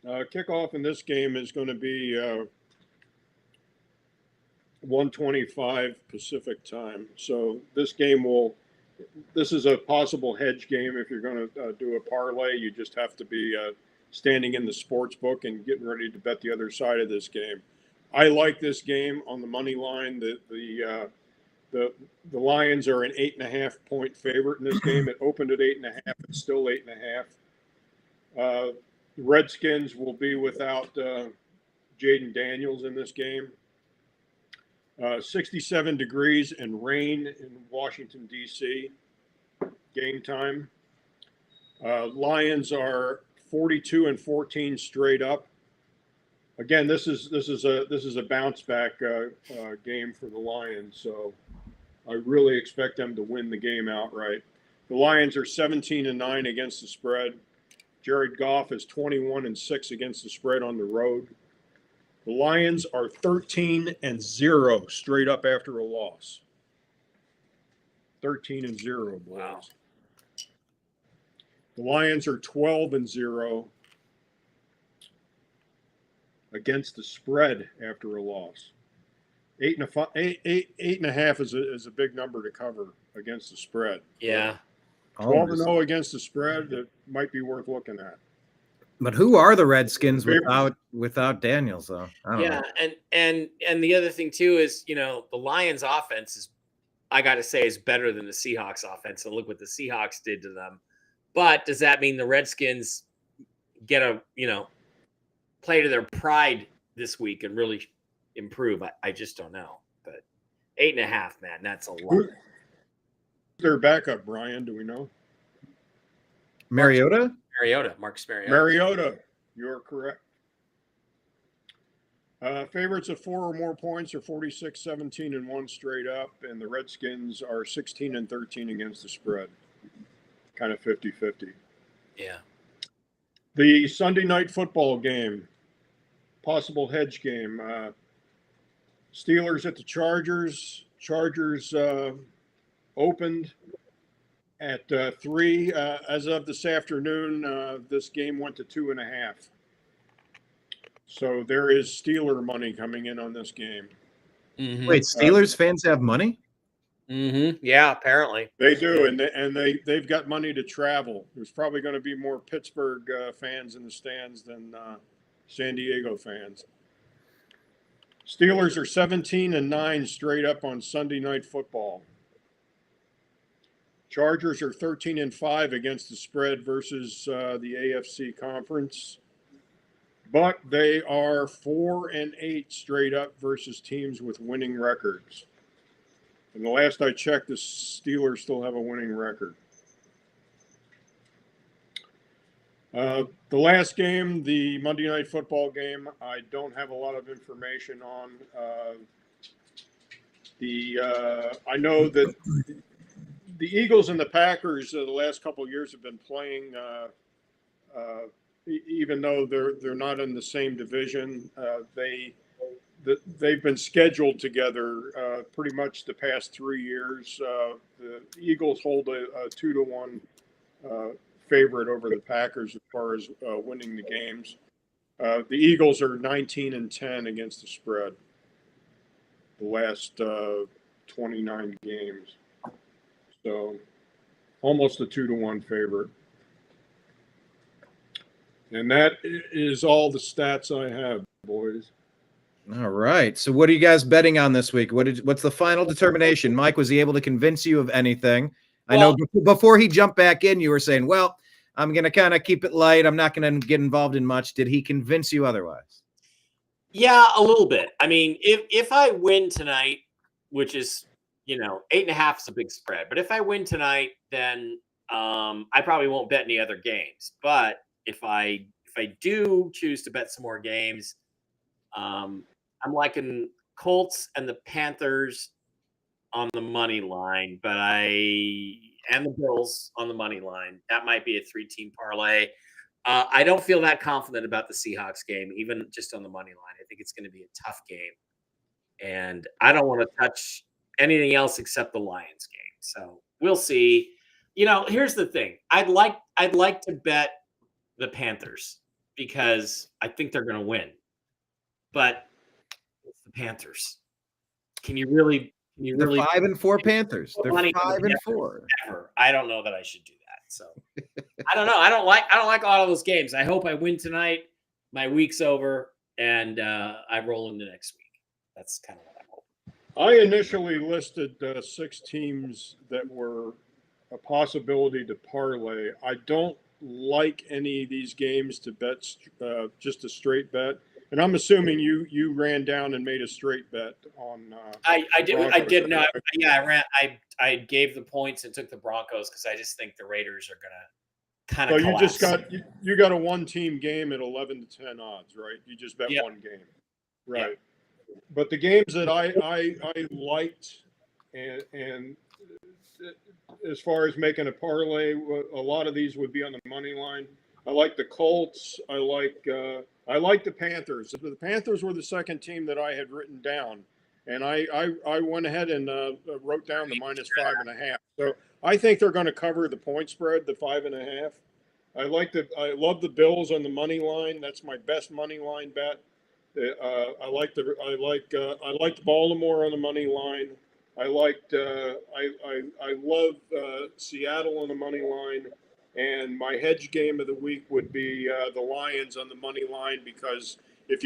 Kickoff in this game is going to be 1:25 Pacific time. So this is a possible hedge game. If you're going to do a parlay, you just have to be standing in the sports book and getting ready to bet the other side of this game. I like this game on the money line. The Lions are an 8.5-point favorite in this game. It opened at 8.5. It's still 8.5. The Redskins will be without Jaden Daniels in this game. 67 degrees and rain in Washington, D.C. Game time. Lions are 42-14 straight up. Again, this is a bounce back game for the Lions, so I really expect them to win the game outright. The Lions are 17-9 against the spread. Jared Goff is 21-6 against the spread on the road. The Lions are 13-0 straight up after a loss. 13-0, boys. Wow. The Lions are 12-0 against the spread after a loss. 8.5 is a big number to cover against the spread. Yeah. 12-0 against the spread, that might be worth looking at. But who are the Redskins without Daniels, though? I don't know. And the other thing too is, you know, the Lions offense is, I got to say, is better than the Seahawks offense. And look what the Seahawks did to them. But does that mean the Redskins get a, you know, play to their pride this week and really improve? I just don't know. But 8.5, man, that's a lot. Their backup, Brian, do we know? Mariota? Marcus Mariota. Mariota, you're correct. Favorites of 4 or more points are 46-17-1 straight up, and the Redskins are 16-13 against the spread. Kind of 50-50. Yeah. The Sunday night football game, possible hedge game. Steelers at the Chargers. Chargers opened at 3. As of this afternoon, this game went to 2.5. So there is Steeler money coming in on this game. Mm-hmm. Wait, Steelers fans have money? Mm-hmm. Yeah, apparently they do, and they've got money to travel. There's probably going to be more Pittsburgh fans in the stands than San Diego fans. Steelers are 17-9 straight up on Sunday night football. Chargers are 13-5 against the spread versus the AFC conference, but they are 4-8 straight up versus teams with winning records. And the last I checked, the Steelers still have a winning record. The last game, the Monday Night Football game, I don't have a lot of information on. I know that the Eagles and the Packers the last couple of years have been playing, even though they're not in the same division. They've been scheduled together pretty much the past 3 years. The Eagles hold a 2-1 favorite over the Packers as far as winning the games. The Eagles are 19-10 against the spread the last 29 games. So almost a 2-1 favorite. And that is all the stats I have, boys. All right. So what are you guys betting on this week? What's the final determination? Mike, was he able to convince you of anything? I know before he jumped back in, you were saying, well, I'm going to kind of keep it light. I'm not going to get involved in much. Did he convince you otherwise? Yeah, a little bit. I mean, if I win tonight, which is, 8.5 is a big spread, but if I win tonight, then I probably won't bet any other games. But if I do choose to bet some more games, I'm liking Colts and the Panthers on the money line, and the Bills on the money line. That might be a 3-team parlay. I don't feel that confident about the Seahawks game, even just on the money line. I think it's going to be a tough game, and I don't want to touch anything else except the Lions game. So we'll see. Here's the thing: I'd like to bet the Panthers because I think they're going to win, but it's the Panthers. Can you really? They're 5-4 Panthers. They're 5-4. I don't know that I should do that. So I don't know. I don't like a lot of those games. I hope I win tonight. My week's over, and I roll into next week. That's kind of what I hope. I initially listed 6 teams that were a possibility to parlay. I don't like any of these games to bet just a straight bet. And I'm assuming you ran down and made a straight bet on. I did not. Yeah, I gave the points and took the Broncos because I just think the Raiders are gonna kind of. So you just got a 1-team game at 11-10 odds, right? You just bet one game, right? Yep. But the games that I liked, and as far as making a parlay, a lot of these would be on the money line. I like the Colts. I like the Panthers. The Panthers were the second team that I had written down, and I went ahead and wrote down the -5.5. So I think they're going to cover the point spread, the 5.5. I love the Bills on the money line. That's my best money line bet. I liked Baltimore on the money line. I love Seattle on the money line, and my hedge game of the week would be the Lions on the money line, because if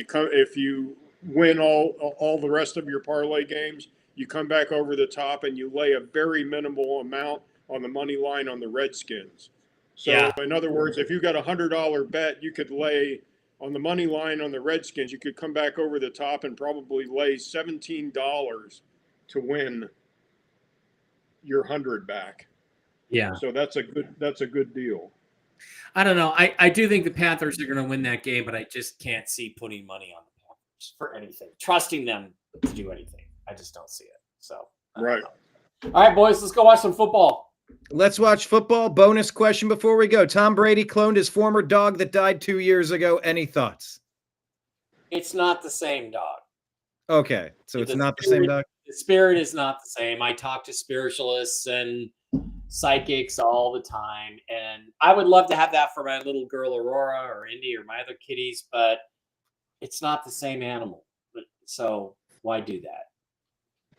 you win all the rest of your parlay games, you come back over the top and you lay a very minimal amount on the money line on the Redskins. So in other words, if you got $100 bet, you could lay on the money line on the Redskins. You could come back over the top and probably lay $17 to win your 100 back. Yeah. So that's a good deal. I don't know. I do think the Panthers are going to win that game, but I just can't see putting money on the Panthers for anything, trusting them to do anything. I just don't see it. So Right. All right, boys, let's go watch some football. Let's watch football. Bonus question before we go. Tom Brady cloned his former dog that died 2 years ago. Any thoughts? It's not the same dog. Okay, so it's not the same dog? The spirit is not the same. I talk to spiritualists and psychics all the time, and I would love to have that for my little girl Aurora or Indy or my other kitties, but it's not the same animal. So why do that?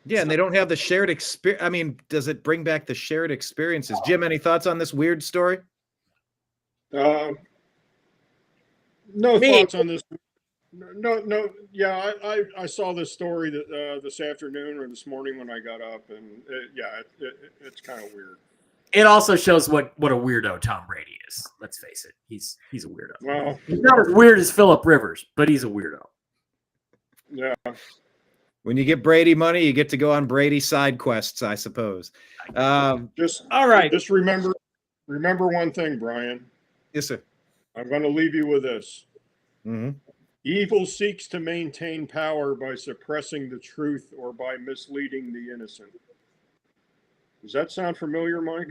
Yeah, and they don't have the shared experience. I mean, does it bring back the shared experiences? Jim, any thoughts on this weird story? No thoughts on this. No. Yeah, I saw this story this afternoon or this morning when I got up, and it's kind of weird. It also shows what a weirdo Tom Brady is. Let's face it, he's a weirdo. Well, he's not as weird as Phillip Rivers, but he's a weirdo. Yeah. When you get Brady money, you get to go on Brady side quests, I suppose. All right. Just remember one thing, Brian. Yes, sir. I'm going to leave you with this. Mm-hmm. Evil seeks to maintain power by suppressing the truth or by misleading the innocent. Does that sound familiar, Mike?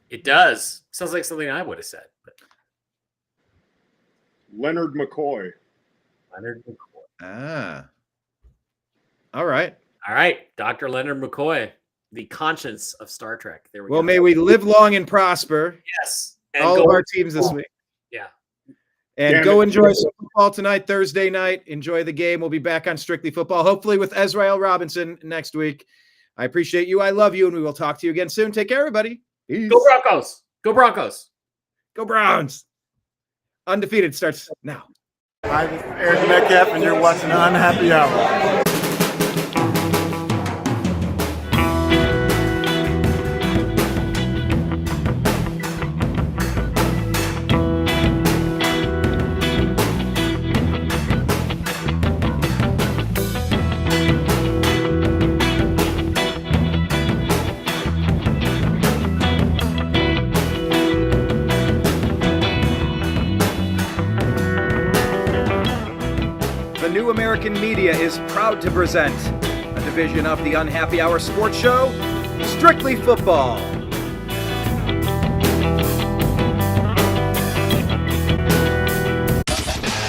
It does. Sounds like something I would have said. But... Leonard McCoy. Ah. All right. Dr. Leonard McCoy, the conscience of Star Trek. There we go. Well, may we live long and prosper. Yes. And all of our teams this week. Yeah. And go enjoy some football tonight, Thursday night. Enjoy the game. We'll be back on Strictly Football, hopefully with Ez'Ryel Robinson next week. I appreciate you. I love you. And we will talk to you again soon. Take care, everybody. Peace. Go Broncos. Go Broncos. Go Browns. Undefeated starts now. Hi, this is Eric Metcalf, and you're watching Unhappy Hour. New American Media is proud to present a division of the Unhappy Hour Sports Show, Strictly Football.